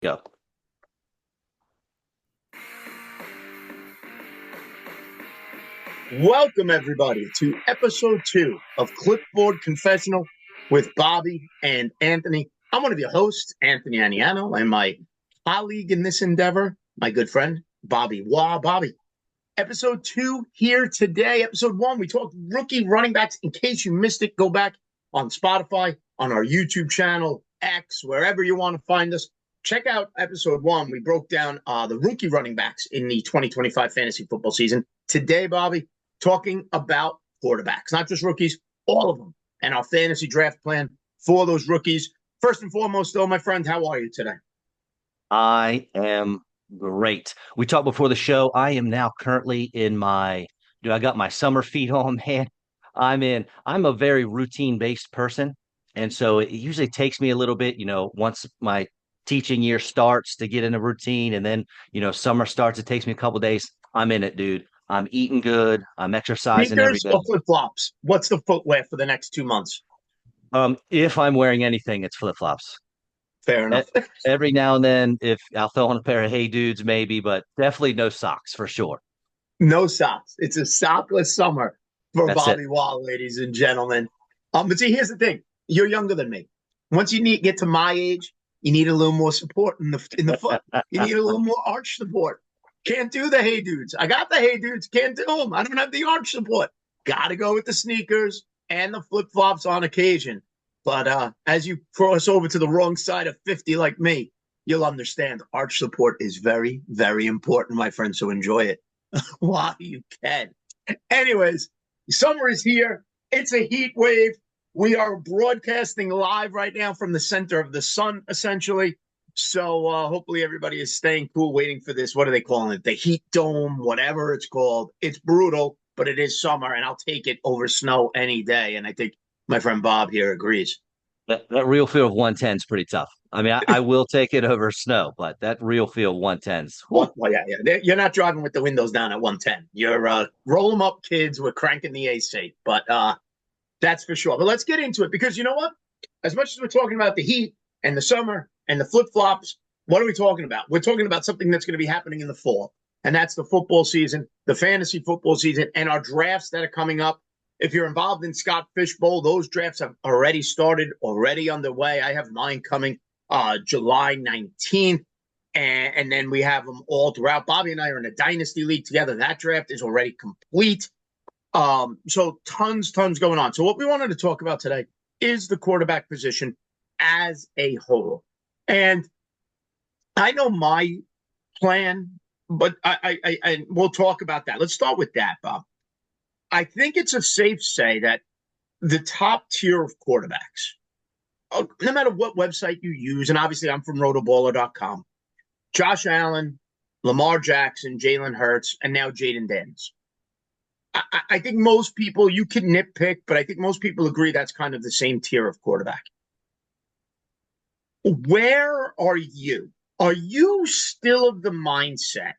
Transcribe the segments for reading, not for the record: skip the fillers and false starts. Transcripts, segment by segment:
Go. Welcome, everybody, to episode 2 of Clipboard Confessional with Bobby and Anthony. I'm one of your hosts, Anthony Aniano, and my colleague in this endeavor, my good friend, Bobby Wah. Bobby, episode 2 here today. Episode 1, we talked rookie running backs. In case you missed it, go back on Spotify, on our YouTube channel, X, wherever you want to find us. Check out episode 1. We broke down the rookie running backs in the 2025 fantasy football season. Today, Bobby, talking about quarterbacks, not just rookies, all of them, and our fantasy draft plan for those rookies. First and foremost, though, my friend, how are you today? I am great. We talked before the show. I am now currently in I got my summer feet on, man. I'm a very routine-based person. And so it usually takes me a little bit, once my teaching year starts to get in a routine. And then, summer starts, it takes me a couple days. I'm in it, dude. I'm eating good. I'm exercising every Sneakers day. or flip flops? What's the footwear for the next 2 months? If I'm wearing anything, it's flip-flops. Fair E- enough. Every now and then, if I'll throw on a pair of Hey Dudes, maybe, but definitely no socks for sure. No socks. It's a sockless summer for That's it. Bobby Wall, ladies and gentlemen. But see, here's the thing: you're younger than me. Once you get to my age, you need a little more support in the foot. You need a little more arch support. Can't do the hey dudes. I got the hey dudes. Can't do them. I don't have the arch support. Got to go with the sneakers and the flip flops on occasion. But as you cross over to the wrong side of 50 like me, you'll understand arch support is very, very important, my friend. So enjoy it while you can. Anyways, summer is here. It's a heat wave. We are broadcasting live right now from the center of the sun, essentially. So hopefully everybody is staying cool, waiting for this. What are they calling it? The heat dome, whatever it's called. It's brutal, but it is summer, and I'll take it over snow any day. And I think my friend Bob here agrees. That real feel of 110 is pretty tough. I mean, I will take it over snow, but that real feel 110s. Well, yeah. You're not driving with the windows down at 110. You're roll them up, kids. We're cranking the AC, but that's for sure. But let's get into it because you know what? As much as we're talking about the heat and the summer and the flip flops, what are we talking about? We're talking about something that's going to be happening in the fall, and that's the football season, the fantasy football season, and our drafts that are coming up. If you're involved in Scott Fishbowl, those drafts have already started, already underway. I have mine coming July 19th. And then we have them all throughout. Bobby and I are in a dynasty league together. That draft is already complete. So tons going on. So what we wanted to talk about today is the quarterback position as a whole. And I know my plan, but I we'll talk about that. Let's start with that, Bob. I think it's a safe say that the top tier of quarterbacks, no matter what website you use, and obviously I'm from rotoballer.com, Josh Allen, Lamar Jackson, Jalen Hurts, and now Jaden Daniels. I think most people, you can nitpick, but I think most people agree that's kind of the same tier of quarterback. Where are you? Are you still of the mindset?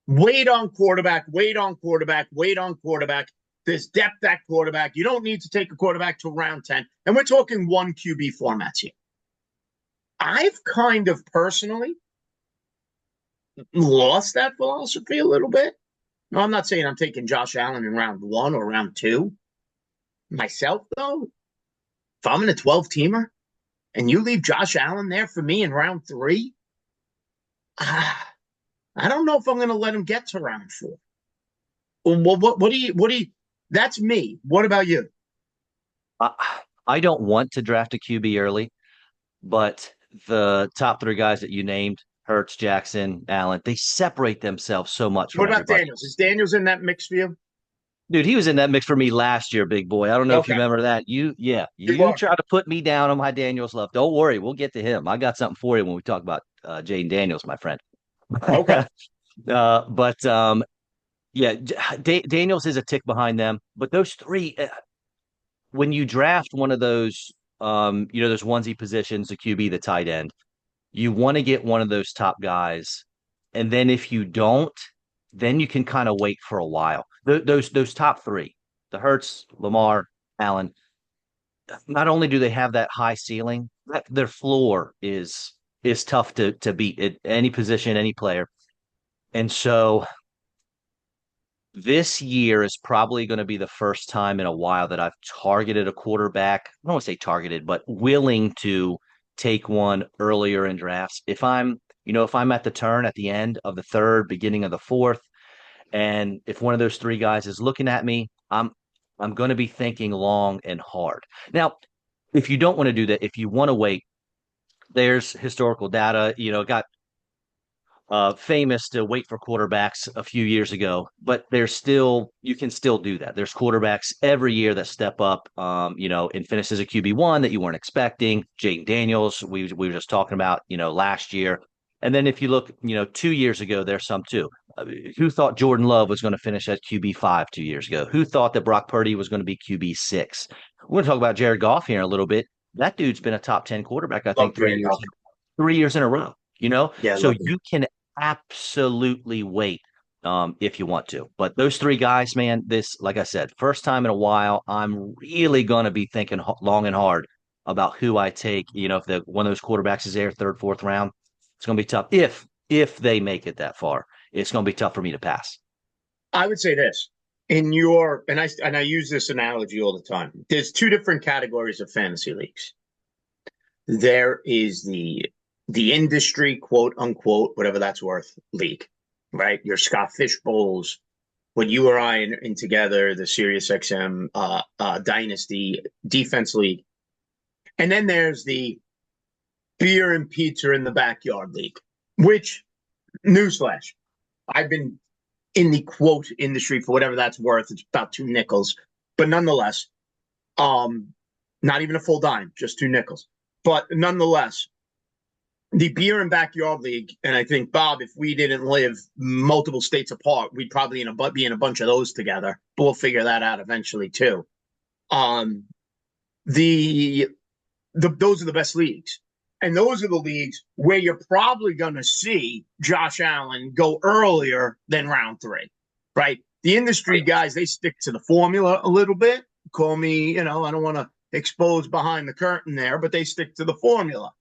Wait on quarterback, wait on quarterback, wait on quarterback. There's depth at quarterback. You don't need to take a quarterback to round 10. And we're talking one QB formats here. I've kind of personally lost that philosophy a little bit. No, I'm not saying I'm taking Josh Allen in round 1 or round 2. Myself, though, if I'm in a 12 teamer and you leave Josh Allen there for me in round 3, I don't know if I'm going to let him get to round 4. Well, what do you, that's me. What about you? I, I don't want to draft a QB early, but the top three guys that you named, Hurts, Jackson, Allen, they separate themselves so much What from about everybody Daniels? Is else. Daniels in that mix for you? Dude, he was in that mix for me last year, big boy. I don't know if you Okay. remember that. You You are. try to put me down on my Daniels love. Don't worry, we'll get to him. I got something for you when we talk about Jaden Daniels, my friend. Okay. But yeah, Daniels is a tick behind them. But those three, when you draft one of those, those onesie positions, the QB, the tight end, you want to get one of those top guys. And then if you don't, then you can kind of wait for a while. Those top three, the Hertz, Lamar, Allen, not only do they have that high ceiling, their floor is is tough to beat at any position, any player. And so this year is probably going to be the first time in a while that I've targeted a quarterback. I don't want to say targeted, but willing to take one earlier in drafts. If I'm at the turn at the end of the third, beginning of the fourth, and if one of those three guys is looking at me, I'm going to be thinking long and hard. Now, if you don't want to do that, if you want to wait, there's historical data. Got famous to wait for quarterbacks a few years ago, but you can still do that. There's quarterbacks every year that step up, and finish as a QB1 that you weren't expecting. Jaden Daniels, we were just talking about, last year. And then if you look, 2 years ago, there's some too. Who thought Jordan Love was going to finish at QB5 2 years ago? Who thought that Brock Purdy was going to be QB6? We're going to talk about Jared Goff here in a little bit. That dude's been a top 10 quarterback, I Love think, Jared Goff. 3 years in a row. Yeah, I So love him. you can absolutely wait if you want to. But those three guys, man, this, like I said, first time in a while, I'm really going to be thinking long and hard about who I take. If one of those quarterbacks is there, third, fourth round, it's going to be tough. If they make it that far, it's going to be tough for me to pass. I would say this in your and I use this analogy all the time. There's two different categories of fantasy leagues. There is the industry quote unquote whatever that's worth league, right? Your Scott Fish Bowls, what you or I in together, the Sirius XM Dynasty Defense League, and then there's the beer and pizza in the backyard league. Which, newsflash, I've been in the quote industry for whatever that's worth. It's about 2 nickels, but nonetheless, um, not even a full dime, just 2 nickels. But nonetheless, the beer and backyard league, and I think Bob, if we didn't live multiple states apart, we'd probably be in a bunch of those together. But we'll figure that out eventually too. Um, the those are the best leagues. And those are the leagues where you're probably going to see Josh Allen go earlier than round 3, right? The industry Right. guys, they stick to the formula a little bit. Call me, I don't want to expose behind the curtain there, but they stick to the formula.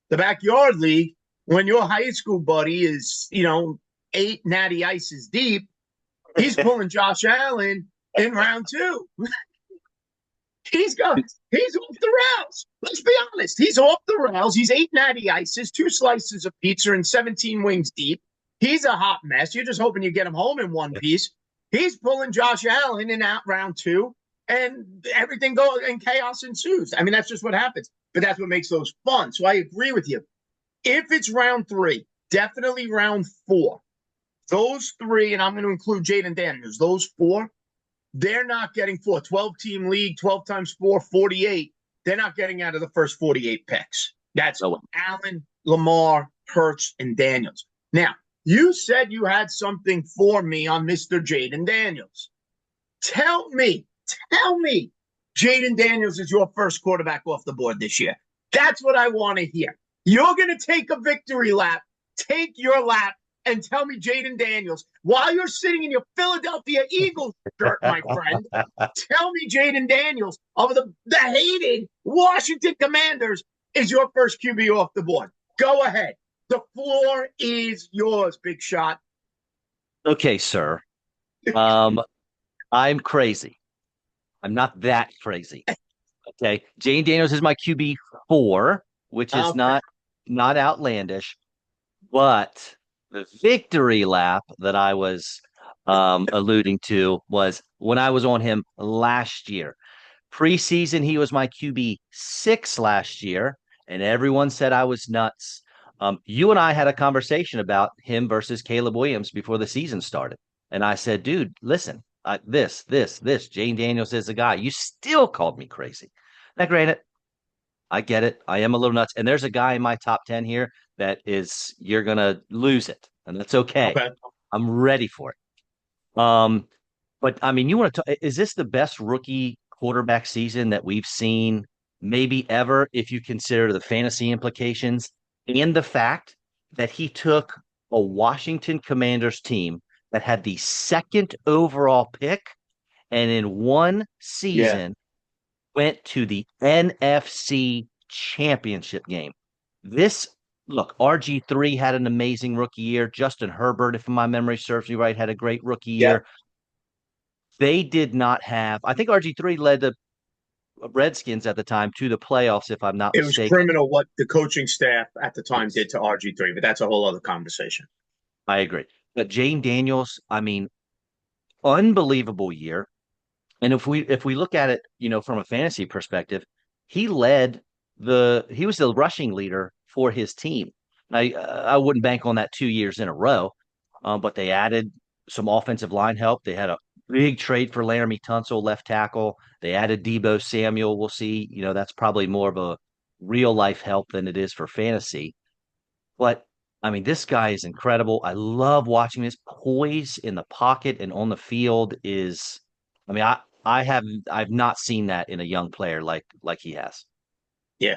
The backyard league, when your high school buddy is, 8 natty ices deep, he's pulling Josh Allen in round 2. He's off the rails. Let's be honest. He's off the rails. He's 8 natty ices, 2 slices of pizza, and 17 wings deep. He's a hot mess. You're just hoping you get him home in one piece. He's pulling Josh Allen in out round 2, and everything goes and chaos ensues. I mean, that's just what happens. But that's what makes those fun. So I agree with you. If it's round 3, definitely round 4. Those 3, and I'm going to include Jaden Daniels, those 4, they're not getting 12-team league, 12 times 4, 48. They're not getting out of the first 48 picks. That's No way. Allen, Lamar, Hurts, and Daniels. Now, you said you had something for me on Mr. Jaden Daniels. Tell me, Jaden Daniels is your first quarterback off the board this year. That's what I want to hear. You're going to take a victory lap, take your lap, and tell me Jaden Daniels, while you're sitting in your Philadelphia Eagles shirt, my friend, tell me Jaden Daniels of the hated Washington Commanders is your first QB off the board. Go ahead. The floor is yours, big shot. Okay, sir. I'm crazy. I'm not that crazy. Okay. Jane Daniels is my QB4, which is Okay. not outlandish, but the victory lap that I was alluding to was when I was on him last year. Preseason, he was my QB6 last year, and everyone said I was nuts. You and I had a conversation about him versus Caleb Williams before the season started. And I said, dude, listen, this, Jane Daniels is the guy. You still called me crazy. Now, granted, I get it. I am a little nuts. And there's a guy in my top 10 here you're going to lose it. And that's okay. Okay. I'm ready for it. But I mean, you want to, is this the best rookie quarterback season that we've seen maybe ever, if you consider the fantasy implications and the fact that he took a Washington Commanders team that had the second overall pick and in one Yeah. season went to the NFC championship game. This look, RG3 had an amazing rookie year. Justin Herbert, if my memory serves me right, had a great rookie Yep. year. They did not have, I think RG3 led the Redskins at the time to the playoffs, if I'm not It was mistaken. criminal what the coaching staff at the time did to RG3, but that's a whole other conversation. I agree. But Jane Daniels, I mean, unbelievable year. And if we look at it, from a fantasy perspective, he was the rushing leader for his team. I wouldn't bank on that 2 years in a row, but they added some offensive line help. They had a big trade for Laramie Tunsil, left tackle. They added Debo Samuel. We'll see. That's probably more of a real life help than it is for fantasy. But I mean, this guy is incredible. I love watching his poise in the pocket and on the field is, I mean, I've not seen that in a young player like he has. Yeah.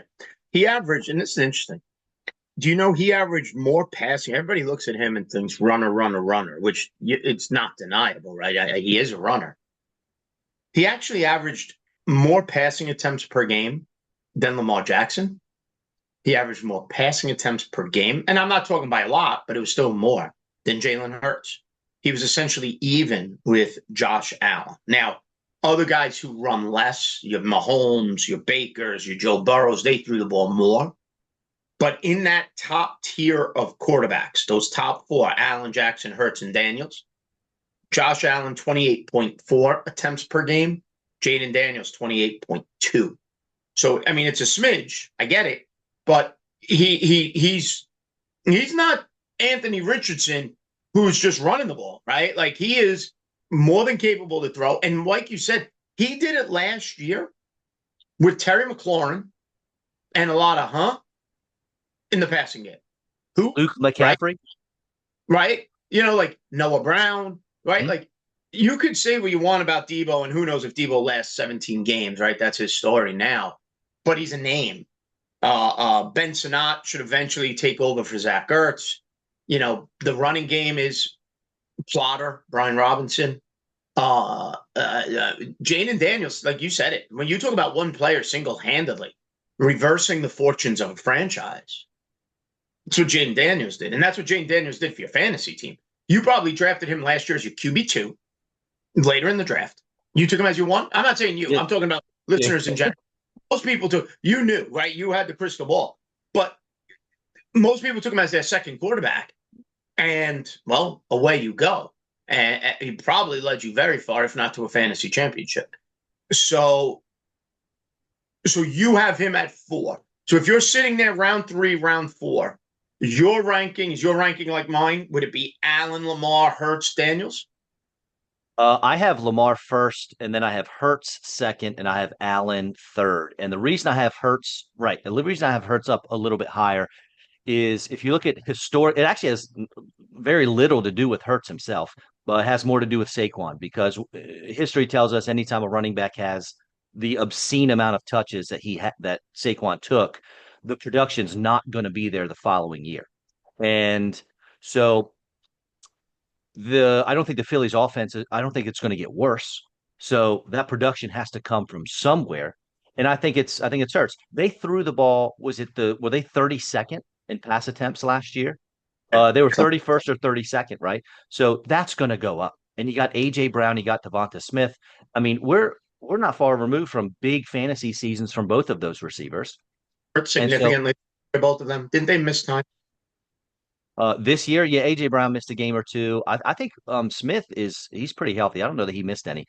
He averaged, and this is interesting. Do you know he averaged more passing? Everybody looks at him and thinks runner, runner, runner, which it's not deniable, right? He is a runner. He actually averaged more passing attempts per game than Lamar Jackson. He averaged more passing attempts per game. And I'm not talking by a lot, but it was still more than Jalen Hurts. He was essentially even with Josh Allen. Now, other guys who run less, your Mahomes, your Bakers, your Joe Burrows, they threw the ball more. But in that top tier of quarterbacks, those top four, Allen, Jackson, Hurts, and Daniels, Josh Allen, 28.4 attempts per game. Jaden Daniels, 28.2. So, I mean, it's a smidge. I get it. But he's not Anthony Richardson, who's just running the ball, right? Like, he is more than capable to throw. And like you said, he did it last year with Terry McLaurin and a lot of in the passing game. Who? Luke Right? McCaffrey. Right? Like Noah Brown, right? Mhm. Like, you could say what you want about Debo, and who knows if Debo lasts 17 games, right? That's his story now. But he's a name. Ben Sinnott should eventually take over for Zach Ertz. The running game is Plotter, Brian Robinson. Jane Daniels, like you said it, when you talk about one player single-handedly reversing the fortunes of a franchise, that's what Jane Daniels did. And that's what Jane Daniels did for your fantasy team. You probably drafted him last year as your QB2 later in the draft. You took him as your one. I'm not saying you. Yeah, I'm talking about yeah. listeners in general. Most people took. You knew, right? You had the crystal ball. But most people took him as their second quarterback. And, well, away you go. And he probably led you very far, if not to a fantasy championship. So you have him at 4. So if you're sitting there round 3, round 4, is your ranking like mine? Would it be Allen, Lamar, Hurts, Daniels? I have Lamar first, and then I have Hurts second, and I have Allen third. And the reason I have Hurts, right, the reason I have Hurts up a little bit higher is if you look at historic, it actually has very little to do with Hurts himself, but it has more to do with Saquon because history tells us anytime a running back has the obscene amount of touches that Saquon took, the production's not going to be there the following year. And so I don't think the Phillies offense I don't think it's going to get worse. So that production has to come from somewhere. And I think it's Hurts. They threw the ball, were they 32nd in pass attempts last year? They were 31st or 32nd, right? So that's going to go up. And you got AJ Brown, you got Devonta Smith. I mean, we're not far removed from big fantasy seasons from both of those receivers. Hurts And so significantly for both of them. Didn't they miss time? this year, yeah, AJ Brown missed a game or two. I think Smith he's pretty healthy. I don't know that he missed any.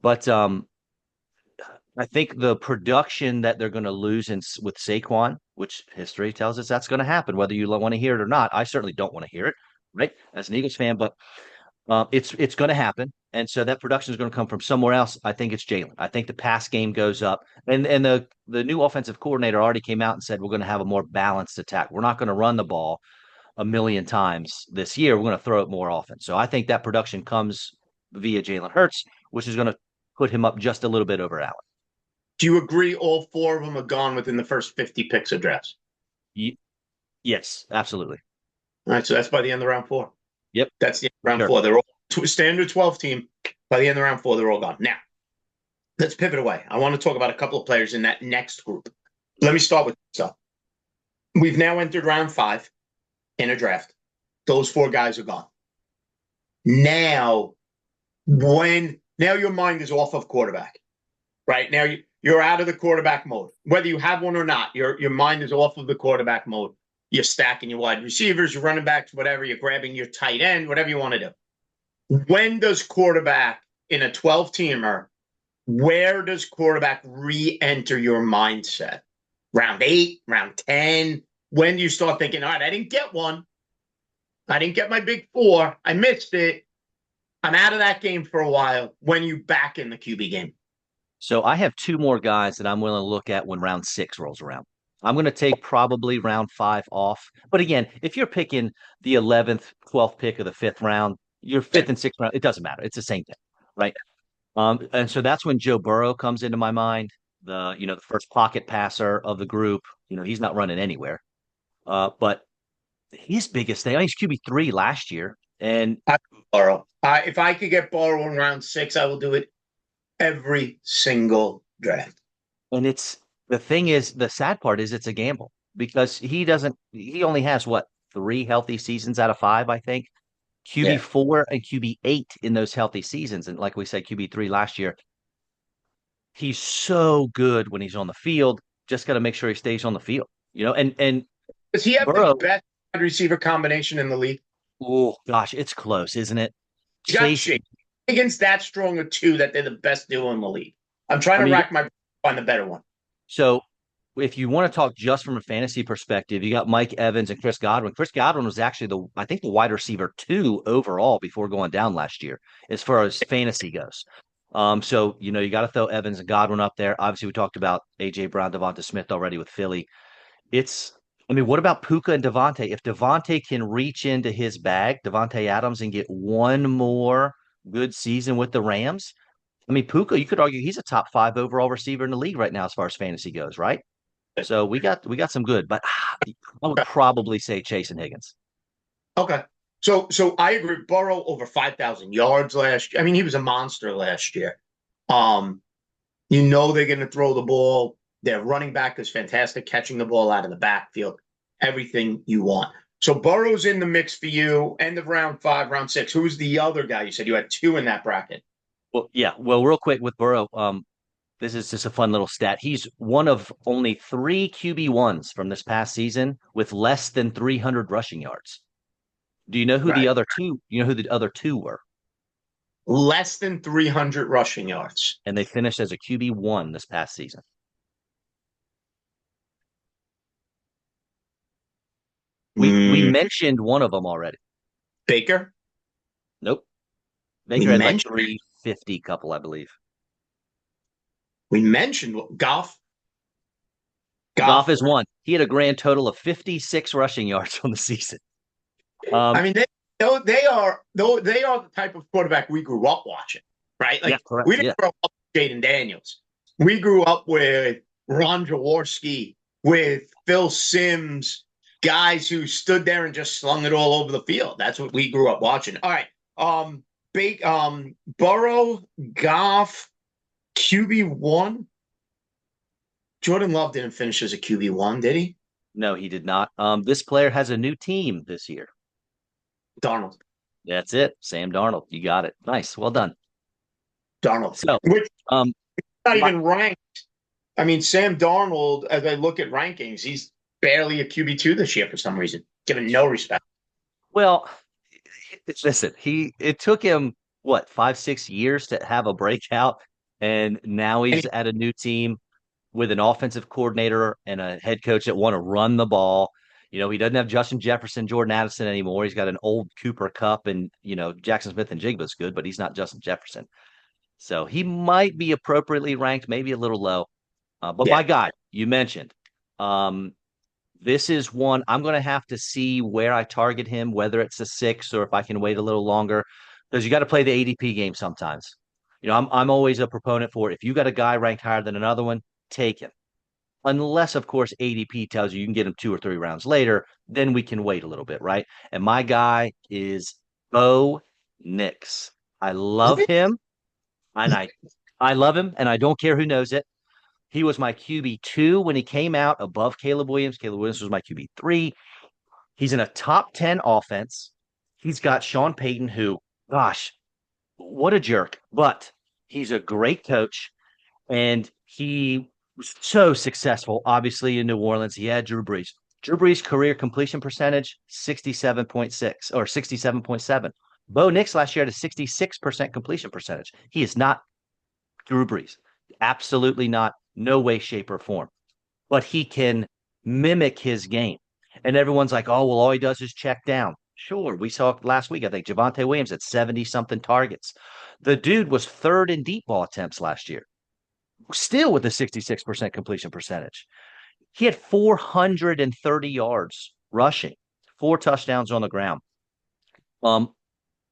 But I think the production that they're going to lose with Saquon, which history tells us that's going to happen, whether you want to hear it or not. I certainly don't want to hear it, right? As an Eagles fan, but it's going to happen, and so that production is going to come from somewhere else. I think it's Jalen. I think the pass game goes up, and the new offensive coordinator already came out and said we're going to have a more balanced attack. We're not going to run the ball a million times this year. We're going to throw it more often. So I think that production comes via Jalen Hurts, which is going to put him up just a little bit over Allen. Do you agree all 4 of them are gone within the first 50 picks of drafts? Y- yes, absolutely. All right, so that's by the end of round 4. Yep, That's the end of for round sure. 4. They're all standard 12 team. By the end of round 4, they're all gone. Now, let's pivot away. I want to talk about a couple of players in that next group. Let me start with stuff. We've now entered round 5 in a draft. Those 4 guys are gone. Now, now your mind is off of quarterback, right? Now you're out of the quarterback mode. Whether you have one or not, your mind is off of the quarterback mode. You're stacking your wide receivers, your running backs, whatever. You're grabbing your tight end, whatever you want to do. When does quarterback in a 12-teamer, where does quarterback re-enter your mindset? Round 8, round 10? When do you start thinking, all right, I didn't get one. I didn't get my big 4. I missed it. I'm out of that game for a while. When you back in the QB game. So I have two more guys that I'm willing to look at when round 6 rolls around. I'm going to take probably round 5 off. But again, if you're picking the 11th, 12th pick of the fifth round, your fifth and sixth round, it doesn't matter. It's the same thing, right? And so that's when Joe Burrow comes into my mind, the first pocket passer of the group. He's not running anywhere. But his biggest thing, I mean, he's QB3 last year. And I borrow. If I could get borrow in round 6, I will do it every single draft. And the thing is, the sad part is it's a gamble because he only has what, 3 healthy seasons out of 5, I think. Yeah. QB4 and QB8 in those healthy seasons. And like we said, QB3 last year. He's so good when he's on the field. Just got to make sure he stays on the field, and Does he have the Burrow, best wide receiver combination in the league? oh gosh, it's close, isn't it? You got Chase, Chase against that strong of 2 that they're the best duo in the league. I'm trying I to mean, rack my brain to find the better one. so if you want to talk just from a fantasy perspective, you got Mike Evans and Chris Godwin. Chris Godwin was actually I think the wide receiver 2 overall before going down last year, as far as fantasy goes. So you got to throw Evans and Godwin up there. Obviously, we talked about AJ Brown, Devonta Smith already with Philly. It's, I mean, what about Puka and Devontae? If Devontae can reach into his bag, Devontae Adams, and get one more good season with the Rams, I mean, Puka, you could argue he's a top 5 overall receiver in the league right now as far as fantasy goes, right? So we got some good, but I would probably say Chase and Higgins. Okay. So I agree. Burrow over 5,000 yards last year. I mean, he was a monster last year. Um, they're going to throw the ball. Their running back is fantastic, catching the ball out of the backfield. Everything you want. So Burrow's in the mix for you. End of round 5, round 6. Who's the other guy? You said you had 2 in that bracket. Well, yeah. Well, real quick with Burrow, this is just a fun little stat. He's one of only 3 QB1s from this past season with less than 300 rushing yards. Do you know who the Right. other two? You know who the other 2 were? Less than 300 rushing yards. And they finished as a QB1 this past season. We Mm, mentioned one of them already. Baker. Nope. We Baker had like mentioned 350 couple, I believe. we mentioned Goff. Goff Goff. is one. He had a grand total of 56 rushing yards on the season. I Um, mean, they are the type of quarterback we grew up watching, right? yeah, Like correct. we didn't Yeah. grow up with Jaden Daniels. We grew up with Ron Jaworski, with Phil Simms, guys who stood there and just slung it all over the field. That's what we grew up watching. All right. Burrow, Goff, QB1. Jordan Love didn't finish as a QB1, did he? No, he did not. This player has a new team this year. Darnold. That's it. Sam Darnold. You got it. Nice. Well done. Darnold. So, Which um, not my, even ranked. I mean, Sam Darnold, as I look at rankings, he's barely a QB2 this year for some reason, given no respect. well, listen, it took him what, 5, 6 years to have a breakout, and now And he's at a new team with an offensive coordinator and a head coach that want to run the ball. He doesn't have Justin Jefferson, Jordan Addison anymore. He's got an old Cooper Cup, and Jackson Smith and Jigba's good, but he's not Justin Jefferson. So he might be appropriately ranked, maybe a little low. But yeah, my God, you mentioned, um, this is one I'm going to have to see where I target him, whether it's a 6 or if I can wait a little longer, because you got to play the ADP game sometimes. I'm always a proponent for it. If you got a guy ranked higher than another one, take him. Unless, of course, ADP tells you can get him 2 or 3 rounds later, then we can wait a little bit, right? And my guy is Bo Nix. I love him, and I love him, and I don't care who knows it. He was my QB2 when he came out above Caleb Williams. Caleb Williams was my QB3. He's in a top 10 offense. He's got Sean Payton, who, gosh, what a jerk, but he's a great coach. And he was so successful, obviously, in New Orleans. He had Drew Brees. Drew Brees' career completion percentage, 67.6 or 67.7. Bo Nix last year had a 66% completion percentage. He is not Drew Brees. Absolutely not. No way, shape, or form. But he can mimic his game. And everyone's like, oh, well, all he does is check down. Sure. We saw last week, I think, Javonte Williams at 70 something targets. The dude was third in deep ball attempts last year, still with a 66% completion percentage. He had 430 yards rushing, 4 touchdowns on the ground. Um,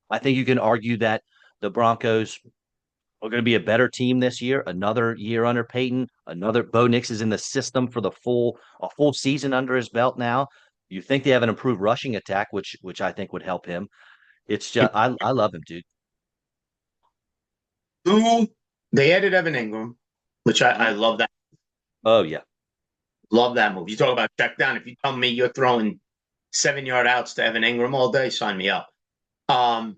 I think you can argue that the Broncos are going to be a better team this year. Another year under Peyton. Another Bo Nix is in the system for a full season under his belt now. You think they have an improved rushing attack, which I think would help him. It's just I love him, dude. Who they added Evan Ingram, which I love that. Oh yeah. Love that move. You talk about check down. If you tell me you're throwing 7 yard outs to Evan Ingram all day, sign me up. Um,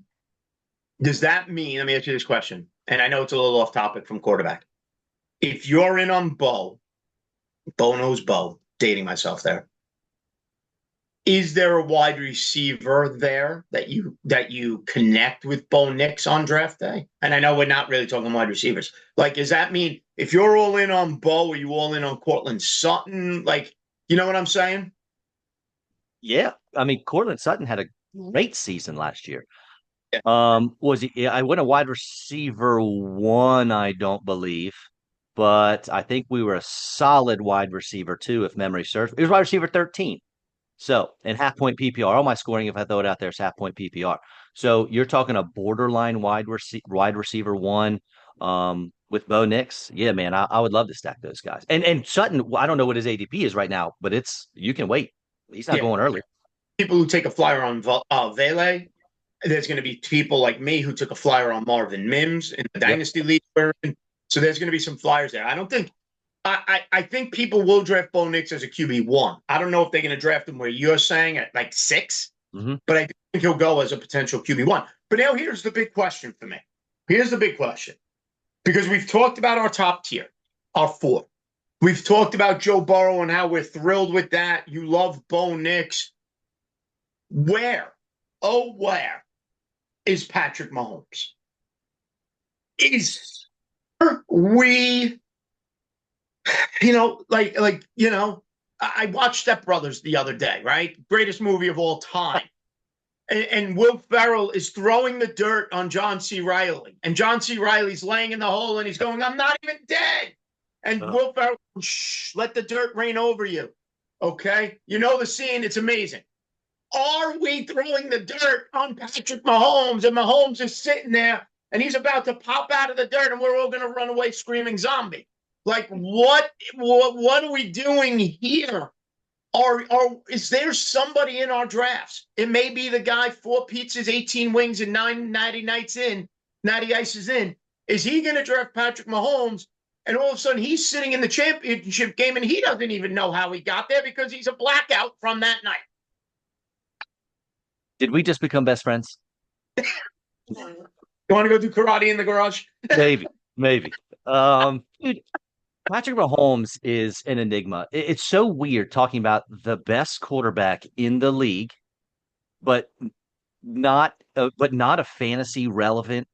does that mean, let me ask you this question, and I know it's a little off topic from quarterback. If you're in on Bo knows Bo, dating myself there. Is there a wide receiver there that you connect with Bo Nix on draft day? And I know we're not really talking wide receivers. Like, does that mean if you're all in on Bo, are you all in on Cortland Sutton? Like, you know what I'm saying? Yeah. I mean, Cortland Sutton had a great season last year. Yeah. Was he? I went a wide receiver one, I don't believe, but I think we were a solid wide receiver two, if memory serves. It was wide receiver 13. So, and half point PPR. All my scoring, if I throw it out there, is half point PPR. So you're talking a borderline wide receiver one with Bo Nix. Yeah, man, I would love to stack those guys. And Sutton, I don't know what his ADP is right now, but it's you can wait. He's not Yeah. going early. People who take a flyer on Vele. There's going to be people like me who took a flyer on Marvin Mims in the Yep. Dynasty League. So there's going to be some flyers there. I don't think I think people will draft Bo Nix as a QB1. I don't know if they're going to draft him where you're saying at like 6, Mm-hmm. but I think he'll go as a potential QB1. But now here's the big question for me. Here's the big question. Because we've talked about our top tier, our 4. We've talked about Joe Burrow and how we're thrilled with that. You love Bo Nix. Where, oh, where is Patrick Mahomes? Is we I watched Step Brothers the other day, right? Greatest movie of all time. And Will Ferrell is throwing the dirt on John C. Reilly. And John C. Reilly's laying in the hole and he's going, I'm not even dead. And Will Ferrell, shh, let the dirt rain over you. Okay? You know the scene. It's amazing. Are we throwing the dirt on Patrick Mahomes? And Mahomes is sitting there and he's about to pop out of the dirt and we're all going to run away screaming zombie. Like, what are we doing here? Is there somebody in our drafts? It may be the guy 4 pizzas, 18 wings, and 9 natty ices in. Is he going to draft Patrick Mahomes? And all of a sudden he's sitting in the championship game and he doesn't even know how he got there because he's a blackout from that night. Did we just become best friends? You want to go do karate in the garage? Maybe. Dude, Patrick Mahomes is an enigma. It's so weird talking about the best quarterback in the league, but not a fantasy relevant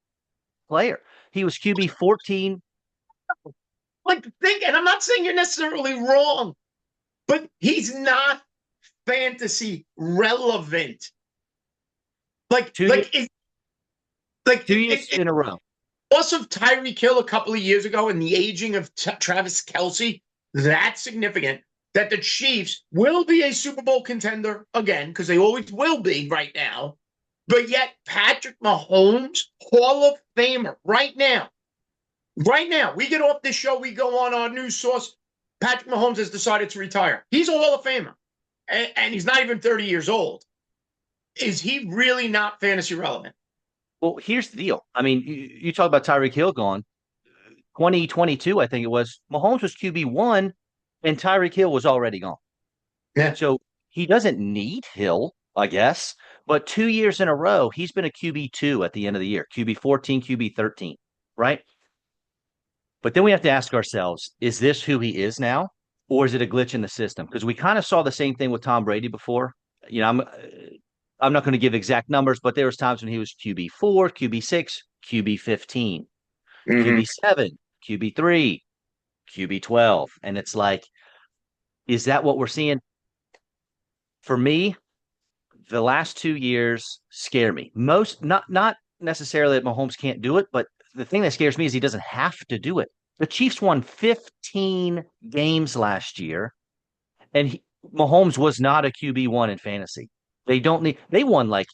player. He was QB 14. And I'm not saying you're necessarily wrong, but he's not fantasy relevant. Like, 2 years in a row. Loss of Tyreek Hill a couple of years ago and the aging of Travis Kelce, that's significant. That the Chiefs will be a Super Bowl contender again, because they always will be right now. But yet, Patrick Mahomes, Hall of Famer, right now, we get off this show, we go on our news source. Patrick Mahomes has decided to retire. He's a Hall of Famer, and he's not even 30 years old. Is he really not fantasy relevant? Well, here's the deal. I mean, you talk about Tyreek Hill gone. 2022, I think it was, Mahomes was QB1 and Tyreek Hill was already gone. Yeah. So he doesn't need Hill, I guess, but 2 years in a row, he's been a QB2 at the end of the year, QB 14, QB 13, right? But then we have to ask ourselves, is this who he is now? Or is it a glitch in the system? Because we kind of saw the same thing with Tom Brady before. You know, I'm not going to give exact numbers, but there was times when he was QB4, QB6, QB 15, Hmm. QB 7, QB 3, QB 12. And it's like, is that what we're seeing? For me, the last 2 years scare me. Most not necessarily that Mahomes can't do it, but the thing that scares me is he doesn't have to do it. The Chiefs won 15 games last year, and Mahomes was not a QB1 in fantasy. They don't need. They won like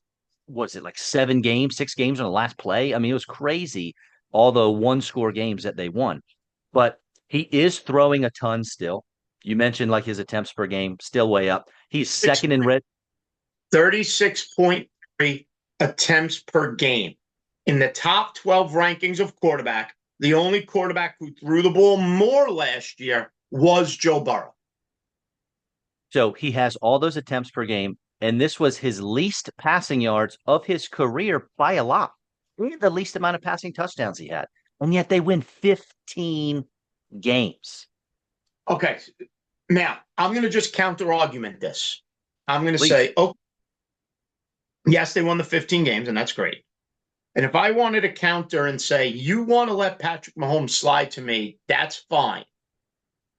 was it like 7 games, 6 games on the last play? I mean, it was crazy. All the one score games that they won, but he is throwing a ton still. You mentioned like his attempts per game still way up. He's second in red. 36.3 attempts per game. In the top 12 rankings of quarterback, the only quarterback who threw the ball more last year was Joe Burrow. So he has all those attempts per game, and this was his least passing yards of his career by a lot. He had the least amount of passing touchdowns he had, and yet they win 15 games. Okay, now I'm going to just counter argument this. I'm going to Please. say, oh, yes, they won the 15 games, and that's great. And if I wanted to counter and say, you want to let Patrick Mahomes slide to me, that's fine.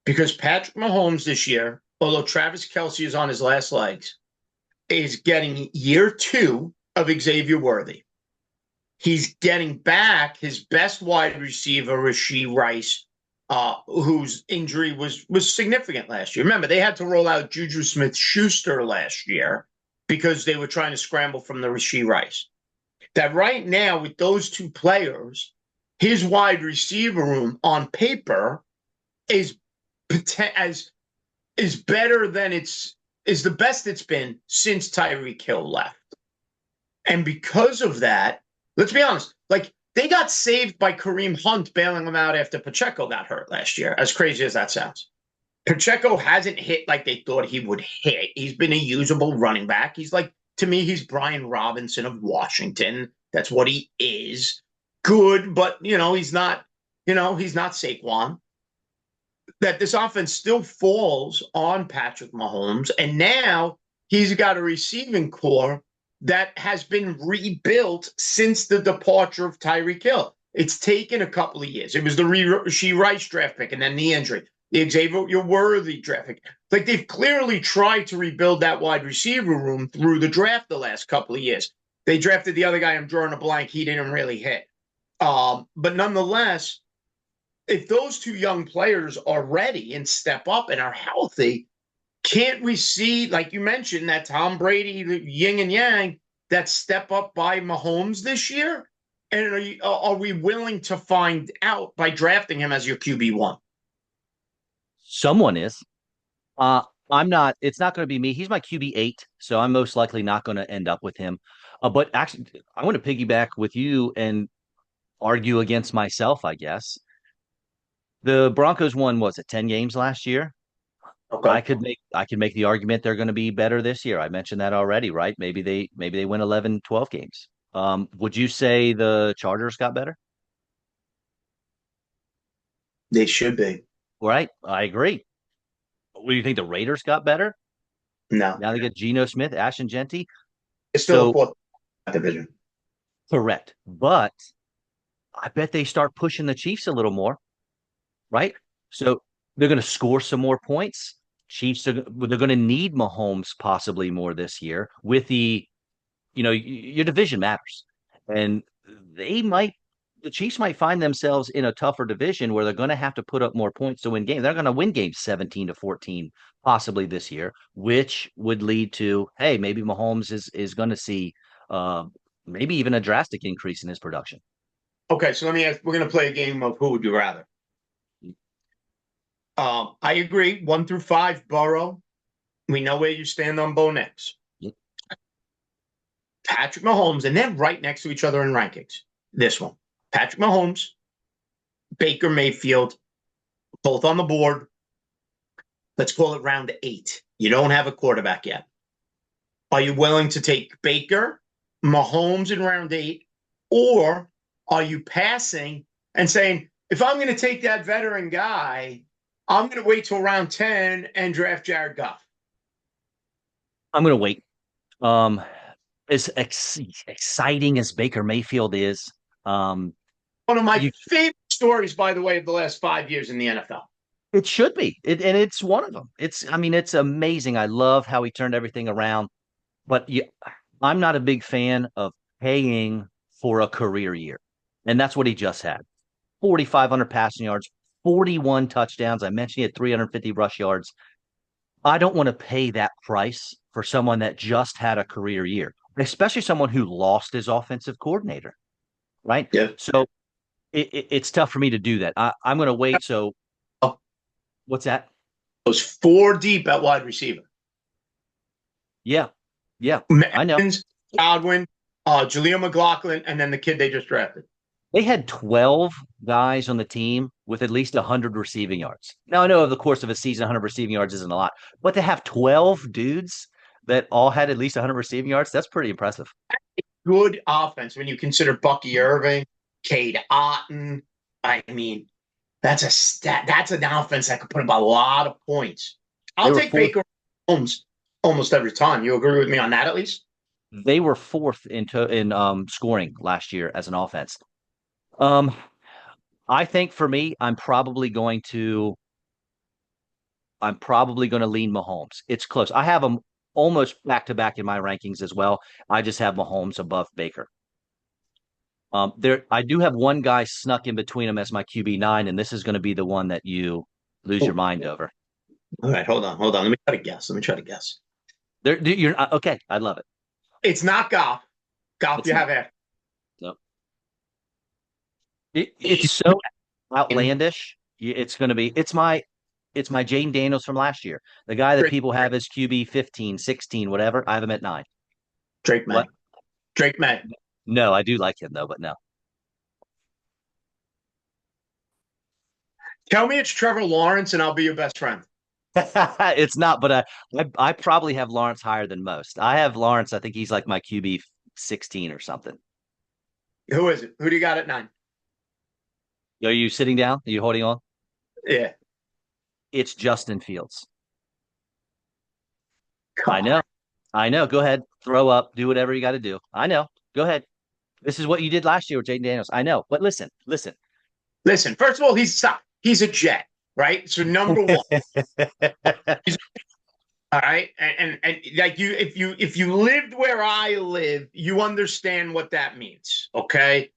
Because Patrick Mahomes this year, although Travis Kelce is on his last legs, is getting year 2 of Xavier Worthy. He's getting back his best wide receiver, Rashee Rice, whose injury was significant last year. Remember, they had to roll out Juju Smith-Schuster last year because they were trying to scramble from the Rashee Rice. That right now, with those two players, his wide receiver room on paper is better than is the best it's been since Tyreek Hill left. And because of that, let's be honest, like they got saved by Kareem Hunt bailing them out after Pacheco got hurt last year, as crazy as that sounds. Pacheco hasn't hit like they thought he would hit. He's been a usable running back. He's like, to me, he's Brian Robinson of Washington. That's what he is. Good, but he's not Saquon. That this offense still falls on Patrick Mahomes, and now he's got a receiving core that has been rebuilt since the departure of Tyreek Hill. It's taken a couple of years. It was the Rashee Rice draft pick and then the injury. The Xavier Worthy draft pick. Like they've clearly tried to rebuild that wide receiver room through the draft the last couple of years. They drafted the other guy. I'm drawing a blank. He didn't really hit. But nonetheless, if those two young players are ready and step up and are healthy, can't we see, like you mentioned, that Tom Brady, the yin and yang, that step up by Mahomes this year? And are we willing to find out by drafting him as your QB1? Someone is. Uh, I'm not. It's not going to be me. He's my QB 8, so I'm most likely not going to end up with him. But actually, I want to piggyback with you and argue against myself, I guess. The Broncos won, was it 10 games last year? Okay. I could make the argument they're going to be better this year. I mentioned that already, right? Maybe they win 11, 12 games. Would you say the Chargers got better? They should be. Right, I agree. What do you think the Raiders got better? No. Now they get Geno Smith, Ashton Genty. It's still a So fourth division. correct, but I bet they start pushing the Chiefs a little more, right? So they're going to score some more points. Chiefs they're going to need Mahomes possibly more this year with your division matters. And the Chiefs might find themselves in a tougher division where they're going to have to put up more points to win games. They're going to win games 17-14 possibly this year, which would lead to, hey, maybe Mahomes is going to see uh, maybe even a drastic increase in his production. Okay, so let me ask. We're going to play a game of who would you rather. I agree. 1 through 5, Burrow. We know where you stand on Bo Nix. Yep. Patrick Mahomes, and they're right next to each other in rankings. This one, Patrick Mahomes, Baker Mayfield, both on the board. Let's call it round 8. You don't have a quarterback yet. Are you willing to take Baker, Mahomes in round 8, or are you passing and saying, if I'm going to take that veteran guy, I'm going to wait till round 10 and draft Jared Goff? I'm going to wait. Um, as exciting as Baker Mayfield is, um, One of my you favorite stories, by the way, of the last 5 years in the NFL. it should be. And it's one of them. I mean, it's amazing. I love how he turned everything around. But I'm not a big fan of paying for a career year. And that's what he just had. 4,500 passing yards, 41 touchdowns. I mentioned he had 350 rush yards. I don't want to pay that price for someone that just had a career year, especially someone who lost his offensive coordinator, right? Yeah. So it's tough for me to do that. I'm going to wait. So Oh, what's that? was 4 deep at wide receiver. Yeah. Yeah. I know. Evans, Godwin, Jaleel McLaughlin, and then the kid they just drafted. They had 12 guys on the team with at least 100 receiving yards. Now, I know over the course of a season, 100 receiving yards isn't a lot, but to have 12 dudes that all had at least 100 receiving yards, that's pretty impressive. Good offense when you consider Bucky Irving, Cade Otton. I mean, that's a stat. That's an offense that could put up a lot of points. They I'll were take fourth. Baker Holmes almost every time. You agree with me on that at least? They were fourth in scoring last year as an offense. Um, I think for me, I'm probably going to lean Mahomes. It's close. I have them almost back to back in my rankings as well. I just have Mahomes above Baker. I do have one guy snuck in between them as my QB9, and this is going to be the one that you lose your Oh, mind over. all right, hold on, hold on. Let me try to guess. You're okay. I love it. It's not Goff. Goff, It's you not. have after. No. It's so outlandish. It's going to be. It's my Jane Daniels from last year. The guy that Drake, people have as QB 15, 16, whatever. I have him at 9. Drake May. What? Drake May. No, I do like him though, but no. Tell me it's Trevor Lawrence, and I'll be your best friend. It's not, but I probably have Lawrence higher than most. I have Lawrence. I think he's like my QB 16 or something. Who is it? Who do you got at 9? Are you sitting down? Are you holding on? Yeah. It's Justin Fields. I God. know. I know. Go ahead. Throw up. Do whatever you got to do. I know. Go ahead. This is what you did last year with Jaden Daniels. I know. But listen, listen. Listen, first of all, he's a Jet, right? So number one, he's all right, and like if you lived where I live, you understand what that means. Okay,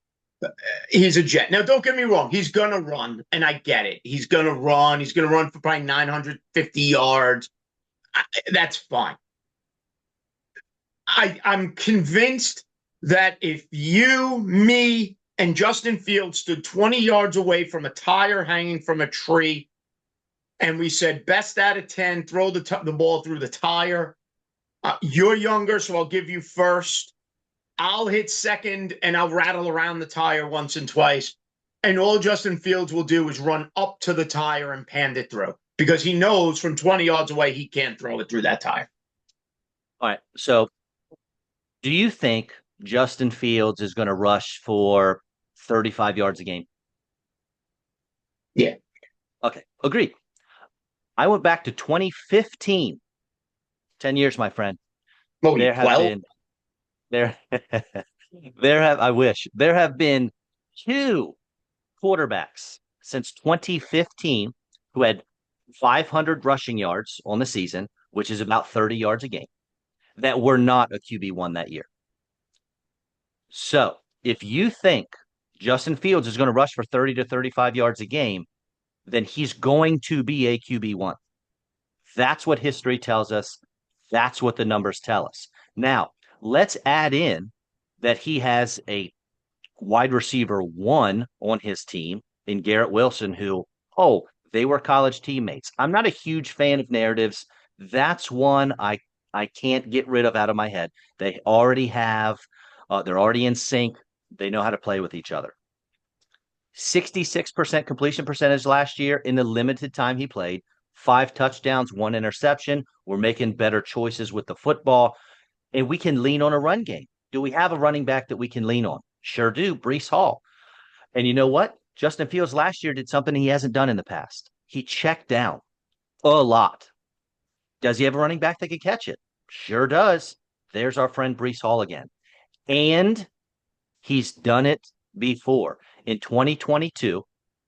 he's a Jet. Now, don't get me wrong, he's gonna run, and I get it. He's gonna run. He's gonna run for probably 950 yards. That's fine. I'm convinced that if you, me, and Justin Fields stood 20 yards away from a tire hanging from a tree, and we said best out of 10, throw the ball through the tire. You're younger, so I'll give you first. I'll hit second, and I'll rattle around the tire once and twice. And all Justin Fields will do is run up to the tire and pand it through because he knows from 20 yards away he can't throw it through that tire. All right. So, do you think Justin Fields is going to rush for 35 yards a game? Yeah. Okay. Agreed. I went back to 2015. 10 years, my friend. Well, There have 12? been there I wish there have been two quarterbacks since 2015 who had 500 rushing yards on the season, which is about 30 yards a game, that were not a QB1 that year. So if you think Justin Fields is going to rush for 30 to 35 yards a game, then he's going to be a QB1. That's what history tells us. That's what the numbers tell us. Now, let's add in that he has a wide receiver 1 on his team in Garrett Wilson, who, they were college teammates. I'm not a huge fan of narratives. That's one I can't get rid of out of my head. They already have, they're already in sync. They know how to play with each other. 66% completion percentage last year in the limited time he played, 5 touchdowns, 1 interception. We're making better choices with the football, and we can lean on a run game. Do we have a running back that we can lean on? Sure do, Brees Hall. And you know what? Justin Fields last year did something he hasn't done in the past. He checked down a lot. Does he have a running back that can catch it? Sure does. There's our friend Brees Hall again. And he's done it before. In 2022,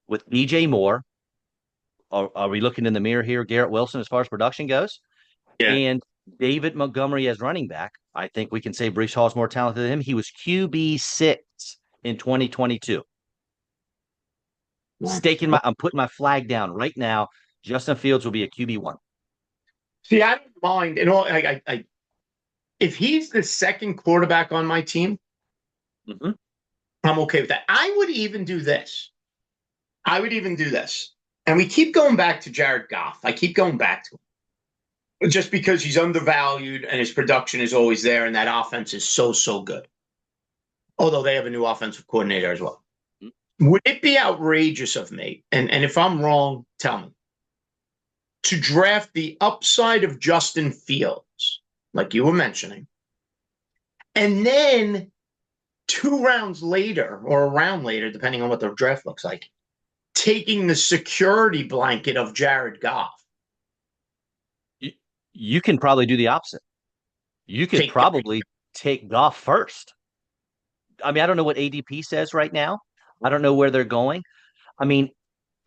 with DJ Moore, are we looking in the mirror here, Garrett Wilson, as far as production goes? Yeah. And David Montgomery as running back, I think we can say Brees Hall is more talented than him. He was QB6 in 2022. I'm putting my flag down right now. Justin Fields will be a QB1. See, I don't mind. And all, if he's the second quarterback on my team, Mm-hmm. I'm okay with that. I would even do this. I would even do this. And we keep going back to Jared Goff. I keep going back to him just because he's undervalued and his production is always there, and that offense is so, so good. Although they have a new offensive coordinator as well. Would it be outrageous of me, and if I'm wrong, tell me, to draft the upside of Justin Fields, like you were mentioning, and then 2 rounds later or a round later, depending on what the draft looks like, taking the security blanket of Jared Goff? You can probably do the opposite. You could Take probably take Goff first. I mean, I don't know what ADP says right now. I don't know where they're going. I mean,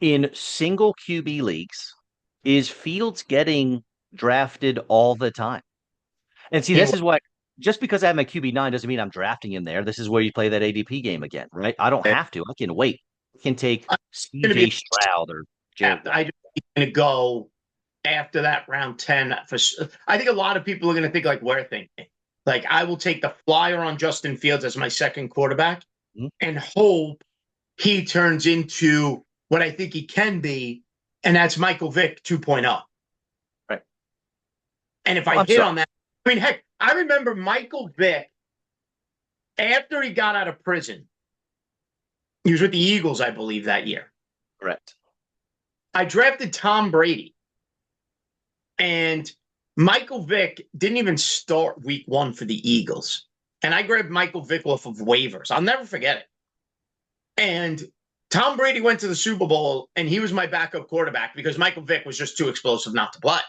in single QB leagues, is Fields getting drafted all the time? And see, this is what just because I have my QB9 doesn't mean I'm drafting him there. This is where you play that ADP game again, right? I don't have to. I can wait. I can take going to CJ be Stroud or Jared Goff. I just going to go after that round 10 for I think a lot of people are going to think like we're thinking. Like I will take the flyer on Justin Fields as my second quarterback Mhm. and hope he turns into what I think he can be, and that's Michael Vick 2.0. Right. And if Oh, I I'm hit sorry. on that, I mean, heck, I remember Michael Vick after he got out of prison. He was with the Eagles, I believe, that year. Correct. I drafted Tom Brady, and Michael Vick didn't even start week 1 for the Eagles. And I grabbed Michael Vick off of waivers. I'll never forget it. And Tom Brady went to the Super Bowl, and he was my backup quarterback because Michael Vick was just too explosive not to play.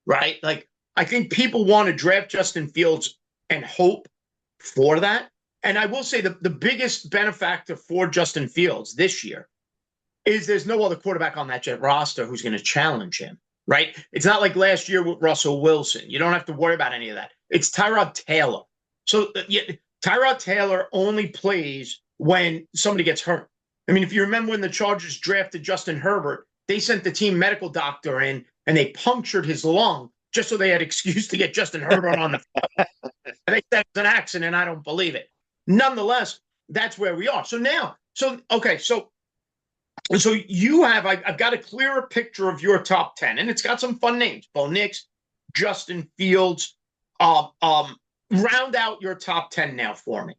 Right? Like, I think people want to draft Justin Fields and hope for that. And I will say the biggest benefactor for Justin Fields this year is there's no other quarterback on that Jet roster who's going to challenge him, right? It's not like last year with Russell Wilson. You don't have to worry about any of that. It's Tyrod Taylor. So Tyrod Taylor only plays when somebody gets hurt. I mean, if you remember when the Chargers drafted Justin Herbert, they sent the team medical doctor in and they punctured his lung just so they had excuse to get Justin Herbert on the field. They said it's an accident. I don't believe it. Nonetheless, that's where we are. So now, okay, so you have, I've got a clearer picture of your top 10, and it's got some fun names. Bo Nix, Justin Fields. Round out your top 10 now for me.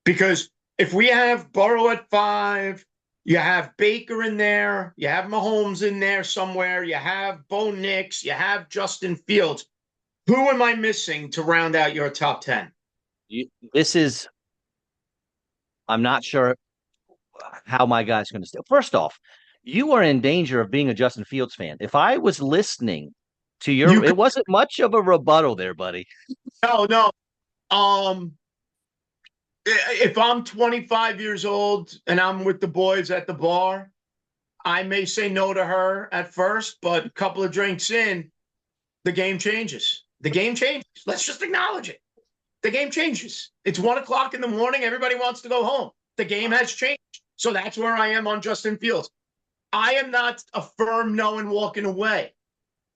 Because if we have Burrow at 5, you have Baker in there, you have Mahomes in there somewhere, you have Bo Nix, you have Justin Fields. Who am I missing to round out your top 10? I'm not sure how my guy's going to stay. First off, you are in danger of being a Justin Fields fan. If I was listening to it wasn't much of a rebuttal there, buddy. No. If I'm 25 years old and I'm with the boys at the bar, I may say no to her at first, but a couple of drinks in, the game changes. The game changes. Let's just acknowledge it. The game changes. It's 1:00 in the morning. Everybody wants to go home. The game has changed. So that's where I am on Justin Fields. I am not a firm no and walking away.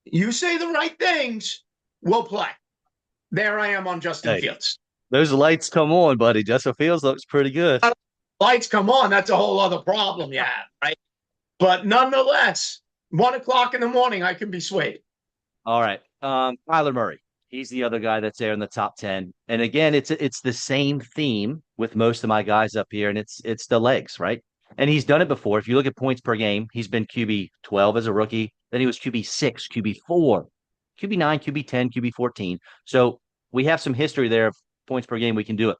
You say the right things, we'll play. There I am on Justin Fields. Those lights come on, buddy. Justin Fields looks pretty good. Lights come on. That's a whole other problem you have, right? But nonetheless, 1:00 in the morning, I can be swayed. All right. Kyler Murray. He's the other guy that's there in the top 10. And again, it's the same theme with most of my guys up here, and it's the legs, right? And he's done it before. If you look at points per game, he's been QB 12 as a rookie. Then he was QB 6, QB 4, QB 9, QB 10, QB 14. So we have some history there of points per game. We can do it.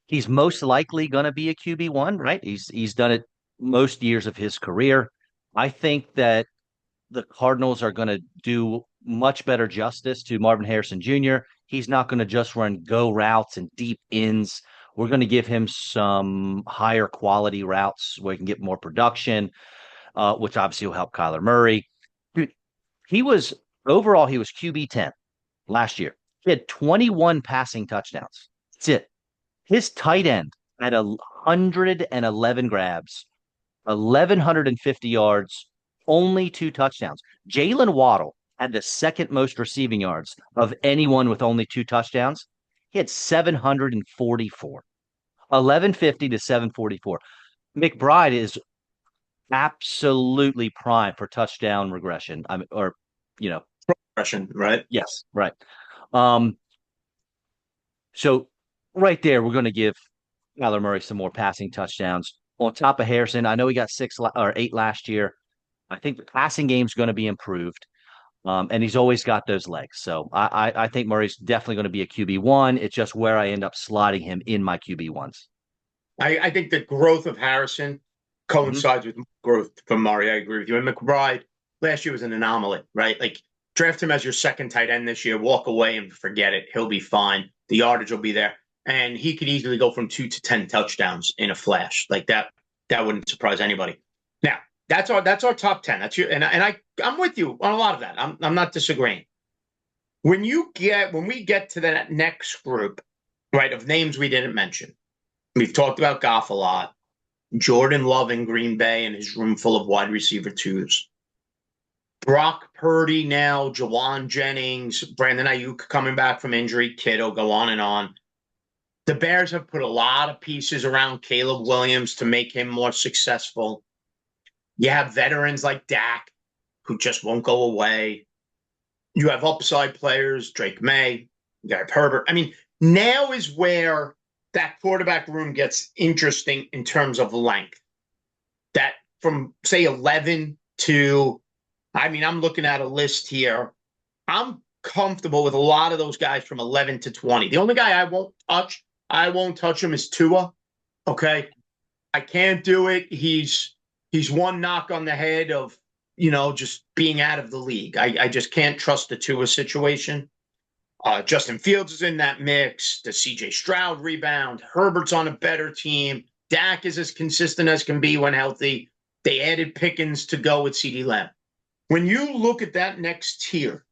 He's most likely going to be a QB1, right? He's done it most years of his career. I think that the Cardinals are going to do much better justice to Marvin Harrison Jr. He's not going to just run go routes and deep ins. We're going to give him some higher quality routes where he can get more production, which obviously will help Kyler Murray. Dude, he was overall, he was QB 10 last year. He had 21 passing touchdowns. That's it. His tight end had 111 grabs, 1,150 yards, only 2 touchdowns. Jalen Waddle had the second most receiving yards of anyone with only 2 touchdowns. He had 744, 1150 to 744. McBride is absolutely prime for touchdown regression. I mean, or, you know, Russian, right? yes, right. Um, so right there, we're going to give Kyler Murray some more passing touchdowns on top of Harrison. I know he got or 8 last year. I think the passing game's going to be improved. And he's always got those legs. So I think Murray's definitely going to be a QB1. It's just where I end up slotting him in my QB1s. I think the growth of Harrison Mm-hmm. coincides with growth from Murray. I agree with you. And McBride last year was an anomaly, right? Like draft him as your second tight end this year, walk away and forget it. He'll be fine. The yardage will be there. And he could easily go from 2 to 10 touchdowns in a flash. Like that wouldn't surprise anybody. Now, that's our top 10. That's your I'm with you on a lot of that. I'm not disagreeing. When we get to that next group, right, of names we didn't mention, we've talked about Goff a lot. Jordan Love in Green Bay and his room full of wide receiver twos. Brock Purdy now, Jawan Jennings, Brandon Ayuk coming back from injury, Kittle, go on and on. The Bears have put a lot of pieces around Caleb Williams to make him more successful. You have veterans like Dak, who just won't go away. You have upside players, Drake May, you have Herbert. I mean, now is where that quarterback room gets interesting in terms of length. That from, say, 11 to, I mean, I'm looking at a list here. I'm comfortable with a lot of those guys from 11 to 20. The only guy I won't touch him is Tua. Okay. I can't do it. He's one knock on the head of, just being out of the league. I just can't trust the Tua situation. Justin Fields is in that mix. Does CJ Stroud rebound? Herbert's on a better team. Dak is as consistent as can be when healthy. They added Pickens to go with CeeDee Lamb. When you look at that next tier,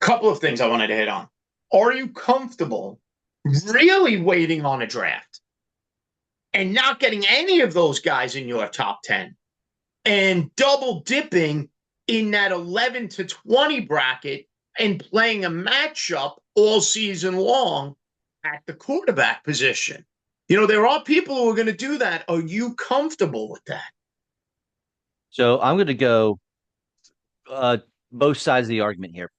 a couple of things I wanted to hit on. Are you comfortable really waiting on a draft and not getting any of those guys in your top 10 and double dipping in that 11 to 20 bracket and playing a matchup all season long at the quarterback position? There are people who are going to do that. Are you comfortable with that? So I'm going to go uh, both sides of the argument here.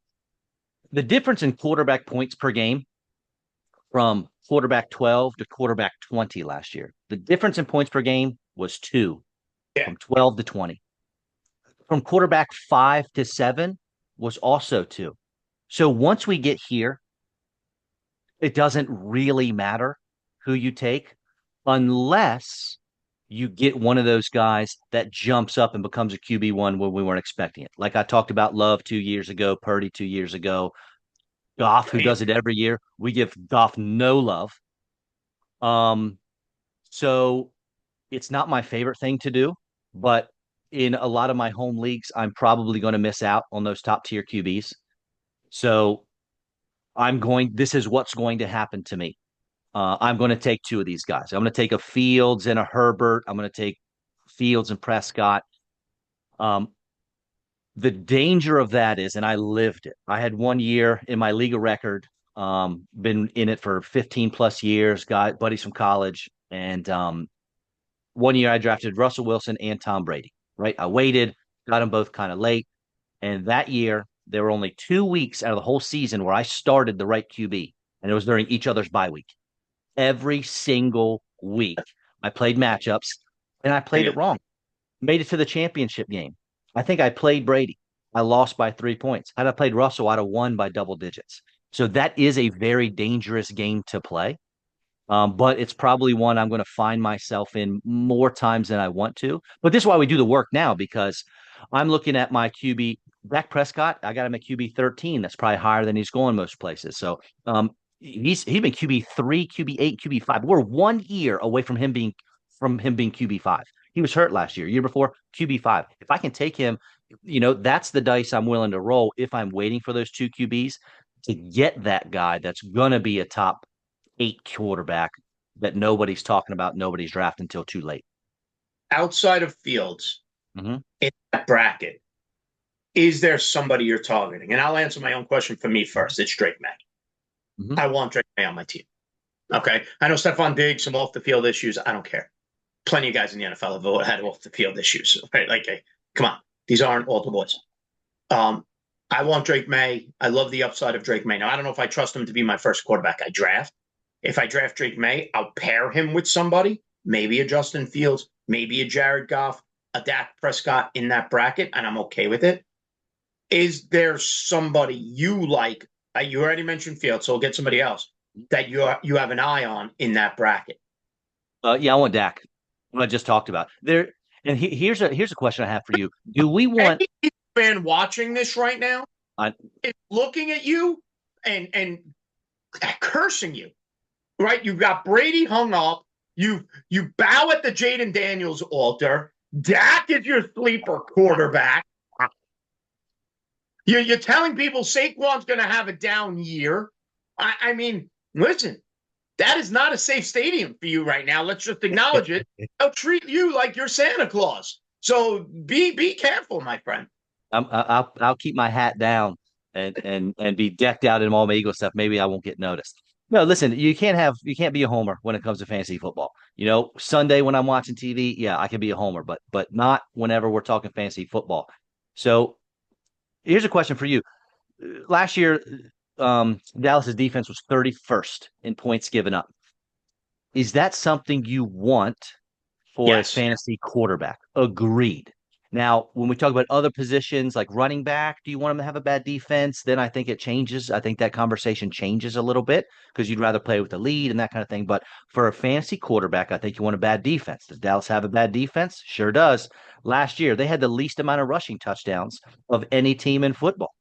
The difference in quarterback points per game from quarterback 12 to quarterback 20 last year, the difference in points per game was 2 Yeah. from 12 to 20. From quarterback 5 to 7 was also 2. So once we get here, it doesn't really matter who you take unless you get one of those guys that jumps up and becomes a QB1 when we weren't expecting it. Like I talked about Love 2 years ago, Purdy 2 years ago, Goff, who does it every year. We give Goff no love. Um, so it's not my favorite thing to do, but in a lot of my home leagues, I'm probably going to miss out on those top tier QBs. So this is what's going to happen to me. I'm going to take 2 of these guys. I'm going to take a Fields and a Herbert. I'm going to take Fields and Prescott. Um, the danger of that is, and I lived it. I had 1 year in my league of record, been in it for 15 plus years, got buddies from college. And 1 year I drafted Russell Wilson and Tom Brady, right? I waited, got them both kind of late. And that year, there were only 2 weeks out of the whole season where I started the right QB, and it was during each other's bye week. Every single week, I played matchups. and I played Yeah. it wrong. Made it to the championship game. I think I played Brady. I lost by 3 points. Had I played Russell, I'd have won by double digits. So that is a very dangerous game to play. But it's probably one I'm going to find myself in more times than I want to. But this is why we do the work now because I'm looking at my QB, Dak Prescott. I got him at QB 13. That's probably higher than he's going most places. So he's been QB 3, QB 8, QB 5. We're 1 year away from him being QB 5. He was hurt last year before QB 5. If I can take him, that's the dice I'm willing to roll if I'm waiting for those two QBs to get that guy that's going to be a top 8 quarterback that nobody's talking about, nobody's drafting until too late. Outside of Fields Mm-hmm. in that bracket, is there somebody you're targeting? And I'll answer my own question for me first. It's Drake May. Mm-hmm. I want Drake May on my team. Okay. I know Stephon Diggs, some off the field issues. I don't care. Plenty of guys in the NFL have had off the field issues. Okay. Like, hey, come on. These aren't all the boys. I want Drake May. I love the upside of Drake May. Now, I don't know if I trust him to be my first quarterback I draft. If I draft Drake May, I'll pair him with somebody, maybe a Justin Fields, maybe a Jared Goff, a Dak Prescott in that bracket, and I'm okay with it. Is there somebody you like? You already mentioned Fields, so we'll get somebody else that you have an eye on in that bracket. Yeah, I want Dak. What I just talked about there. And here's a question I have for you. Do we want? Any fan watching this right now I, is looking at you and cursing you, right? You've got Brady hung up. You bow at the Jaden Daniels altar. Dak is your sleeper quarterback. You're telling people Saquon's going to have a down year. I mean, listen, that is not a safe stadium for you right now. Let's just acknowledge it. They'll treat you like you're Santa Claus. So be careful, my friend. I'll keep my hat down and be decked out in all my Eagle stuff. Maybe I won't get noticed. No, listen, you can't be a homer when it comes to fantasy football. Sunday when I'm watching TV, yeah, I can be a homer, but not whenever we're talking fantasy football. So here's a question for you. Last year, Dallas's defense was 31st in points given up. Is that something you want for a Yes. fantasy quarterback? Agreed. Now, when we talk about other positions like running back, do you want them to have a bad defense? Then I think it changes. I think that conversation changes a little bit because you'd rather play with the lead and that kind of thing. But for a fantasy quarterback, I think you want a bad defense. Does Dallas have a bad defense? Sure does. Last year, they had the least amount of rushing touchdowns of any team in football.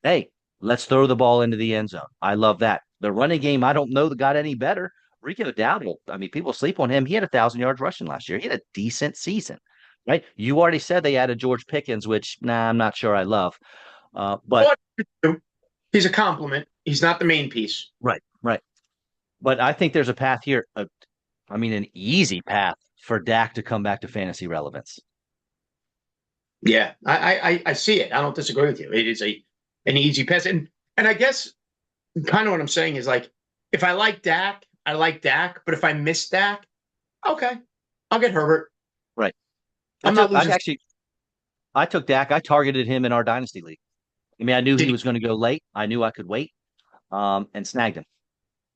Hey, let's throw the ball into the end zone. I love that. The running game, I don't know that got any better. Rico Dowdle, I mean, people sleep on him. He had 1,000 yards rushing last year. He had a decent season, right? You already said they added George Pickens, which, I'm not sure I love. But He's a compliment. He's not the main piece. right, right. But I think there's a path here. An easy path for Dak to come back to fantasy relevance. Yeah, I see it. I don't disagree with you. It is an easy pass, and I guess kind of what I'm saying is like if I like Dak, I like Dak, but if I miss Dak, okay, I'll get Herbert. Right. I'm not losing. I took Dak. I targeted him in our dynasty league. I mean, I knew Did he he? was going to go late. I knew I could wait, and snagged him.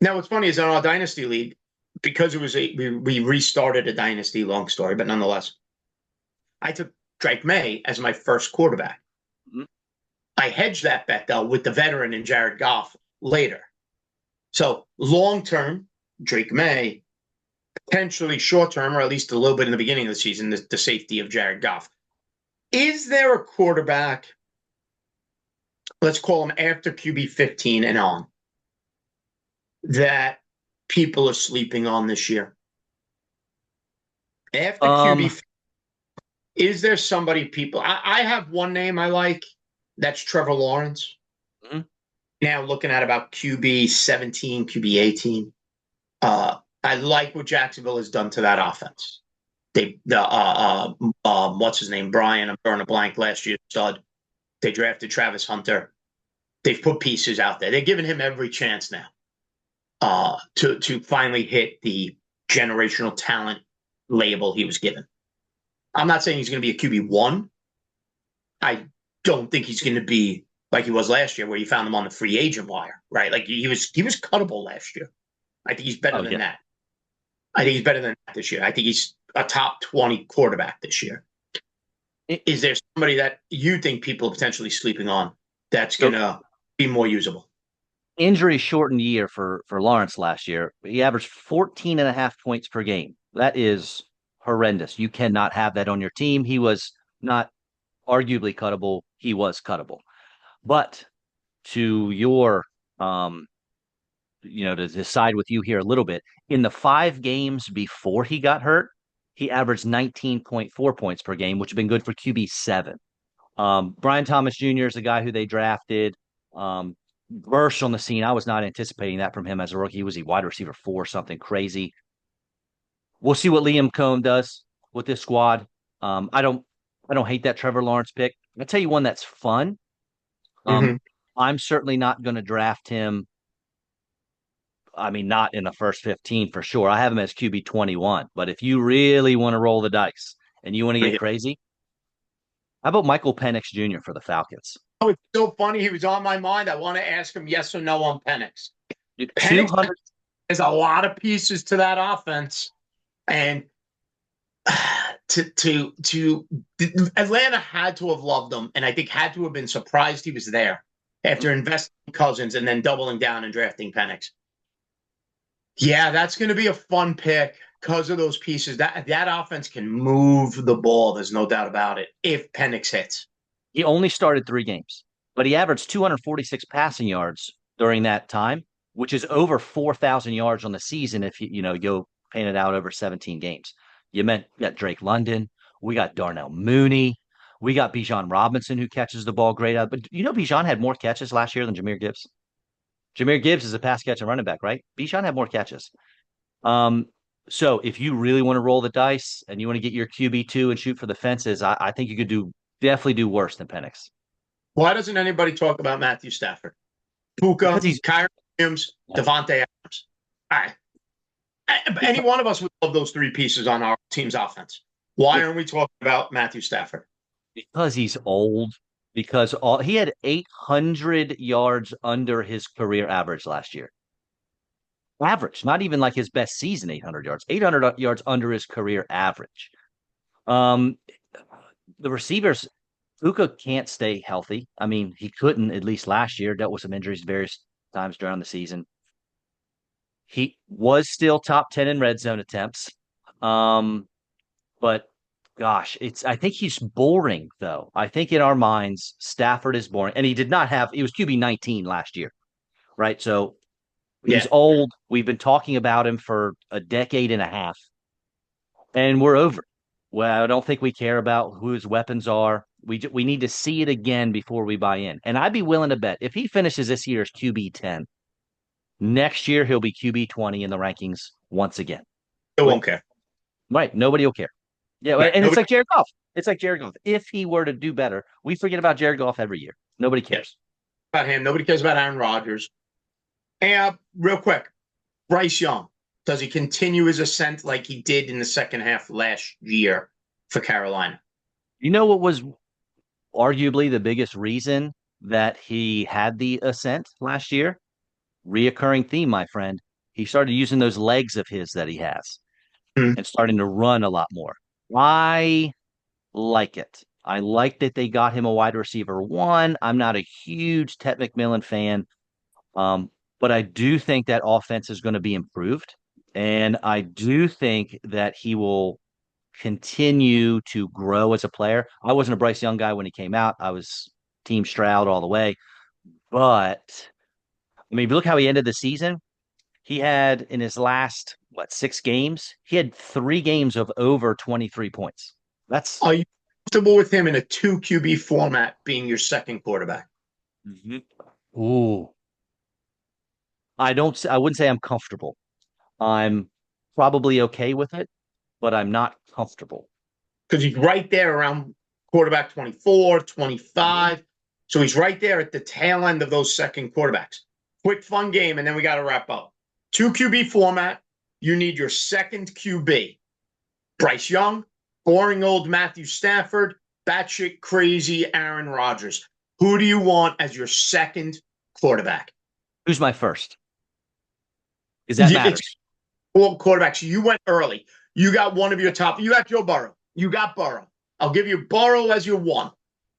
Now what's funny is in our dynasty league because it was we restarted a dynasty. Long story, but nonetheless, I took Drake May as my first quarterback. Mhm. I hedged that bet though with the veteran and Jared Goff later. So long term, Drake May, potentially short term, or at least a little bit in the beginning of the season, the safety of Jared Goff. Is there a quarterback, let's call him after QB 15 and on, that people are sleeping on this year? After Um, QB, is there somebody people? I have one name I like. That's Trevor Lawrence. mhm. Now looking at about QB 17, QB 18. I like what Jacksonville has done to that offense. What's his name? Brian, I'm drawing a blank last year, stud. They drafted Travis Hunter. They've put pieces out there. They're giving him every chance now to finally hit the generational talent label he was given. I'm not saying he's going to be a QB1. I don't think he's going to be like he was last year, where you found him on the free agent wire, right? Like he was cuttable last year. I think he's better Oh than yeah. that. I think he's better than that this year. I think he's a top 20 quarterback this year. It, Is there somebody that you think people are potentially sleeping on that's going so to be more usable? injury shortened year for Lawrence last year. He averaged 14 and a half points per game. That is horrendous. You cannot have that on your team. He was not arguably cuttable. He was cuttable. But to your to decide with you here a little bit, in the 5 games before he got hurt, he averaged 19.4 points per game, which has been good for QB7. Brian Thomas Jr. is a guy who they drafted. Burst on the scene. I was not anticipating that from him as a rookie. He was a wide receiver 4, something crazy. We'll see what Liam Cohn does with this squad. I don't hate that Trevor Lawrence pick. I'll tell you one that's fun. Um, Mm-hmm. I'm certainly not going to draft him. I mean, not in the first 15 for sure. I have him as QB 21. But if you really want to roll the dice and you want to get Yeah. crazy, how about Michael Penix Jr. for the Falcons? Oh, it's so funny. He was on my mind. I want to ask him yes or no on Penix. Dude, Penix 200. has a lot of pieces to that offense, and to Atlanta had to have loved him, and I think had to have been surprised he was there after investing in Cousins and then doubling down and drafting Penix. Yeah, that's going to be a fun pick because of those pieces. That offense can move the ball. There's no doubt about it. If Penix hits, He only started 3 games, but he averaged 246 passing yards during that time, which is over 4,000 yards on the season if you go paint it out over 17 games. You got Drake London, we got Darnell Mooney, we got Bijan Robinson who catches the ball great out. But Bijan had more catches last year than Jahmyr Gibbs. Jahmyr Gibbs is a pass catching running back, right? Bijan had more catches. Um, so if you really want to roll the dice and you want to get your QB2 and shoot for the fences, I think you could definitely do worse than Penix why doesn't anybody talk about Matthew Stafford, because Puka, he's Kyron Williams, Devontae Adams? All right. Any one of us would love those three pieces on our team's offense. Why aren't we talking about Matthew Stafford? because he's old. Because he had 800 yards under his career average last year. Average, not even like his best season, 800 yards. 800 yards under his career average. Um, the receivers, Puka can't stay healthy. I mean, he couldn't at least last year. Dealt with some injuries various times during the season. He was still top 10 in red zone attempts. Um, but gosh, I think he's boring though. I think in our minds, Stafford is boring. And he was QB 19 last year, right? So he's Yeah. old. We've been talking about him for a decade and a half, and we're over. Well, I don't think we care about who his weapons are. We need to see it again before we buy in. And I'd be willing to bet if he finishes this year as QB 10, next year he'll be QB 20 in the rankings once again. They But won't care. right, nobody will care. Yeah, Right. and it's Nobody, like Jared Goff. It's like Jared Goff. If he were to do better, we forget about Jared Goff every year. Nobody yeah, cares. about him. Nobody cares about Aaron Rodgers. And real quick, Bryce Young. Does he continue his ascent like he did in the second half last year for Carolina? You know what was arguably the biggest reason that he had the ascent last year? Reoccurring theme, my friend. He started using those legs of his that he has Hmm. and starting to run a lot more. I like it. I like that they got him a wide receiver 1. I'm not a huge Ted McMillan fan, um, but I do think that offense is going to be improved. And I do think that he will continue to grow as a player. I wasn't a Bryce Young guy when he came out. I was Team Stroud all the way. But I mean, if you look how he ended the season, he had in his last, 6 games, he had 3 games of over 23 points. That's Are you comfortable with him in a two QB format being your second quarterback? Mhm. Ooh. I wouldn't say I'm comfortable. I'm probably okay with it, but I'm not comfortable. Because he's right there around quarterback 24, Mhm. 25. So he's right there at the tail end of those second quarterbacks. Quick, fun game, and then we got to wrap up. Two QB format. You need your second QB. Bryce Young, boring old Matthew Stafford, batshit crazy Aaron Rodgers. Who do you want as your second quarterback? Who's my first? Because that It's matters. four quarterbacks. You went early. You got one of your top. You got Joe Burrow. You got Burrow. I'll give you Burrow as your one.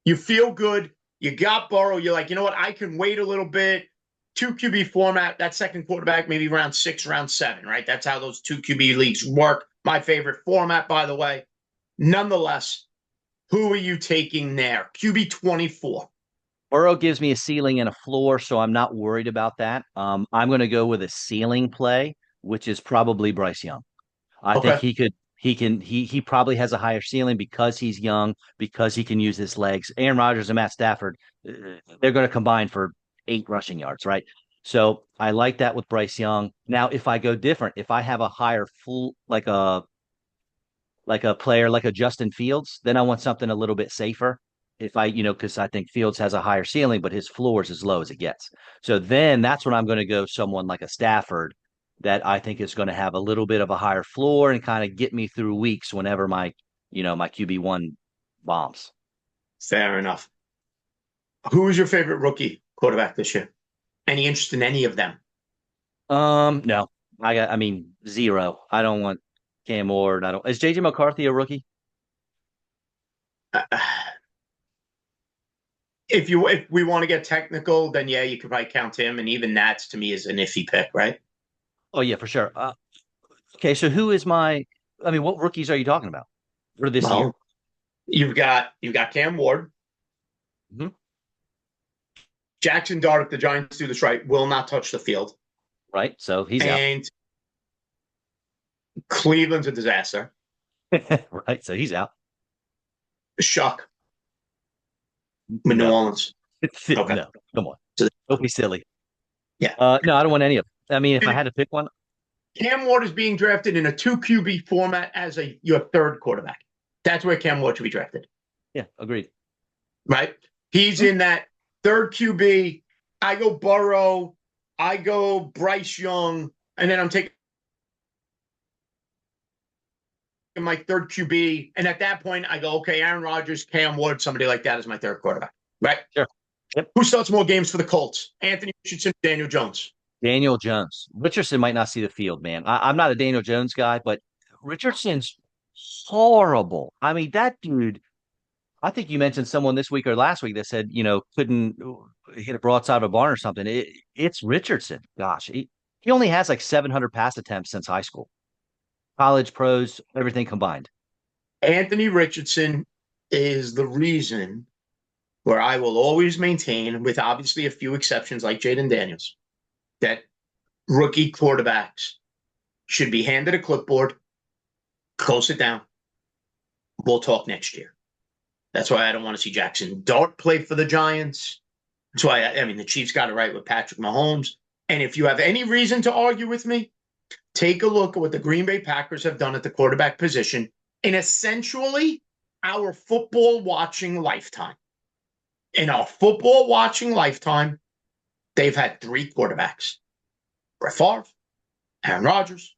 You feel good. You got Burrow. You're like, you know what? I can wait a little bit. Two QB format. That second quarterback, maybe round 6, round 7, right? That's how those two QB leagues work. My favorite format, by the way. Nonetheless, who are you taking there? QB 24. Burrow gives me a ceiling and a floor, so I'm not worried about that. I'm going to go with a ceiling play, which is probably Bryce Young. I think Okay. he probably has a higher ceiling because he's young, because he can use his legs. Aaron Rodgers and Matt Stafford, they're going to combine for 8 rushing yards, right? So I like that with Bryce Young. Now, if I go different, if I have a higher full like a player like a Justin Fields, then I want something a little bit safer. If I, because I think Fields has a higher ceiling, but his floor is as low as it gets. So then that's when I'm going to go someone like a Stafford that I think is going to have a little bit of a higher floor and kind of get me through weeks whenever my QB1 bombs. Fair enough. Who is your favorite rookie quarterback this year? Any interest in any of them? No, I mean, zero. I don't want Cam Ward. I don't. Is JJ McCarthy a rookie? Uh, if we want to get technical, then yeah, you could probably count him, and even that's to me is an iffy pick, right? Oh yeah, for sure. Okay, so who is my? I mean, what rookies are you talking about for this year? Well, you've got Cam Ward, Mhm. Jackson Dart. If the Giants do this right, will not touch the field, Right? So he's out. and Cleveland's a disaster. Right? So he's out. Shuck with New No, Orleans. Okay, no, come on. so Don't be silly. yeah, No, I don't want any of them. I mean, if I had to pick one, Cam Ward is being drafted in a two QB format as your third quarterback. That's where Cam Ward should be drafted, yeah, agreed. right? He's in that third QB. I go Burrow. I go Bryce Young, and then I'm taking my third QB. And at that point, I go, okay, Aaron Rodgers, Cam Ward, somebody like that is my third quarterback, right? Sure. Yep. Who starts more games for the Colts? Anthony Richardson, Daniel Jones. Daniel Jones. Richardson might not see the field, man. I'm not a Daniel Jones guy, but Richardson's horrible. I mean, that dude. I think you mentioned someone this week or last week that said, couldn't hit a broadside of a barn or something. It's Richardson. Gosh, he only has like 700 pass attempts since high school, college, pros, everything combined. Anthony Richardson is the reason where I will always maintain, with obviously a few exceptions like Jaden Daniels, that rookie quarterbacks should be handed a clipboard, close it down. We'll talk next year. That's why I don't want to see Jackson Dart play for the Giants. That's why, I mean, the Chiefs got it right with Patrick Mahomes. And if you have any reason to argue with me, take a look at what the Green Bay Packers have done at the quarterback position in essentially our football watching lifetime. In our football watching lifetime, they've had 3 quarterbacks: Brett Favre, Aaron Rodgers,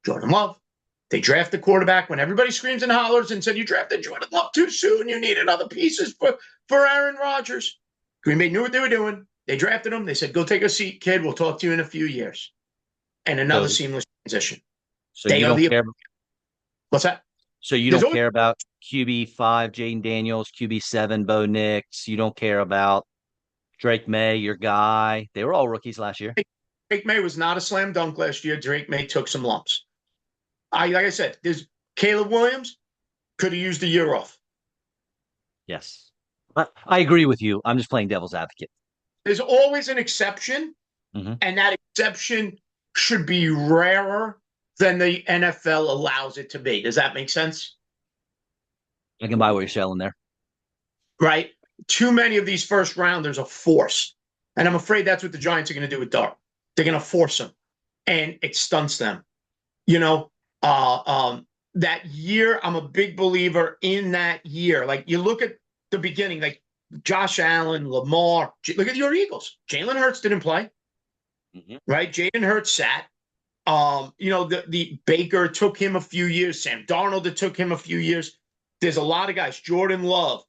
Jordan Love. They draft the quarterback when everybody screams and hollers and said, you drafted Jordan Love too soon. You needed other pieces for Aaron Rodgers. Green Bay knew what they were doing. They drafted him. They said, go take a seat, kid. We'll talk to you in a few years. And another So, seamless transition. so They you are don't the care. what's that? So you There's don't always care about QB5, Jaden Daniels, QB7, Bo Nix. You don't care about Drake May, your guy. They were all rookies last year. Drake May was not a slam dunk last year. Drake May took some lumps. Like I said, there's Caleb Williams could have used a year off. Yes. I agree with you. I'm just playing devil's advocate. There's always an exception, Hmm. and that exception should be rarer than the NFL allows it to be. Does that make sense? I can buy what you're selling there. Right? Too many of these first rounders are forced. And I'm afraid that's what the Giants are going to do with Dart. They're going to force him, and it stunts them. You know, that year, I'm a big believer in that year. Like, you look at the beginning, like Josh Allen, Lamar, look at your Eagles. Jalen Hurts didn't play, Hmm. right? Jaden Hurts sat. The Baker took him a few years. Sam Darnold, it took him a few years. There's a lot of guys. Jordan Love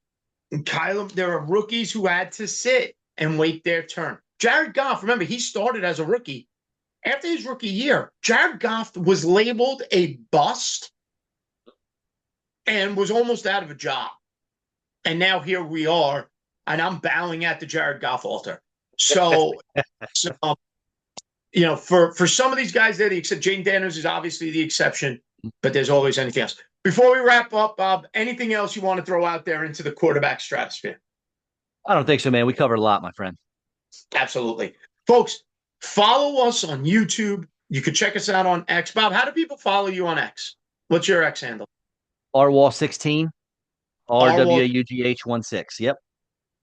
and Kyler. There are rookies who had to sit and wait their turn. Jared Goff, remember, he started as a rookie. After his rookie year, Jared Goff was labeled a bust and was almost out of a job. And now here we are, and I'm bowing at the Jared Goff altar. So, so for some of these guys, they're the except. Jane Daniels is obviously the exception, but there's always anything else. Before we wrap up, Bob, anything else you want to throw out there into the quarterback stratosphere? I don't think so, man. We covered a lot, my friend. Absolutely. Folks, follow us on YouTube. You can check us out on X. Bob, how do people follow you on X? What's your X handle? RWall16, Rwall. RWAUGH16. Yep.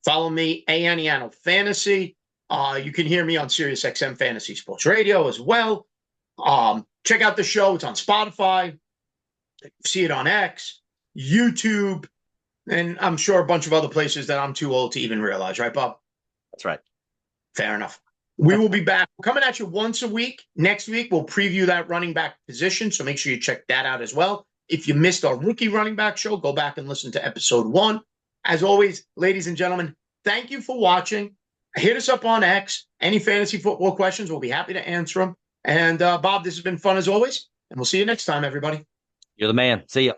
Follow me, Aniano Fantasy. You can hear me on SiriusXM Fantasy Sports Radio as well. Check out the show. It's on Spotify. See it on X, YouTube, and I'm sure a bunch of other places that I'm too old to even realize. Right, Bob? That's right. Fair enough. We will be back. We're coming at you once a week. Next week, we'll preview that running back position, so make sure you check that out as well. If you missed our rookie running back show, go back and listen to episode 1. As always, ladies and gentlemen, thank you for watching. Hit us up on X. Any fantasy football questions, we'll be happy to answer them. And Bob, this has been fun as always, and we'll see you next time, everybody. You're the man. See ya.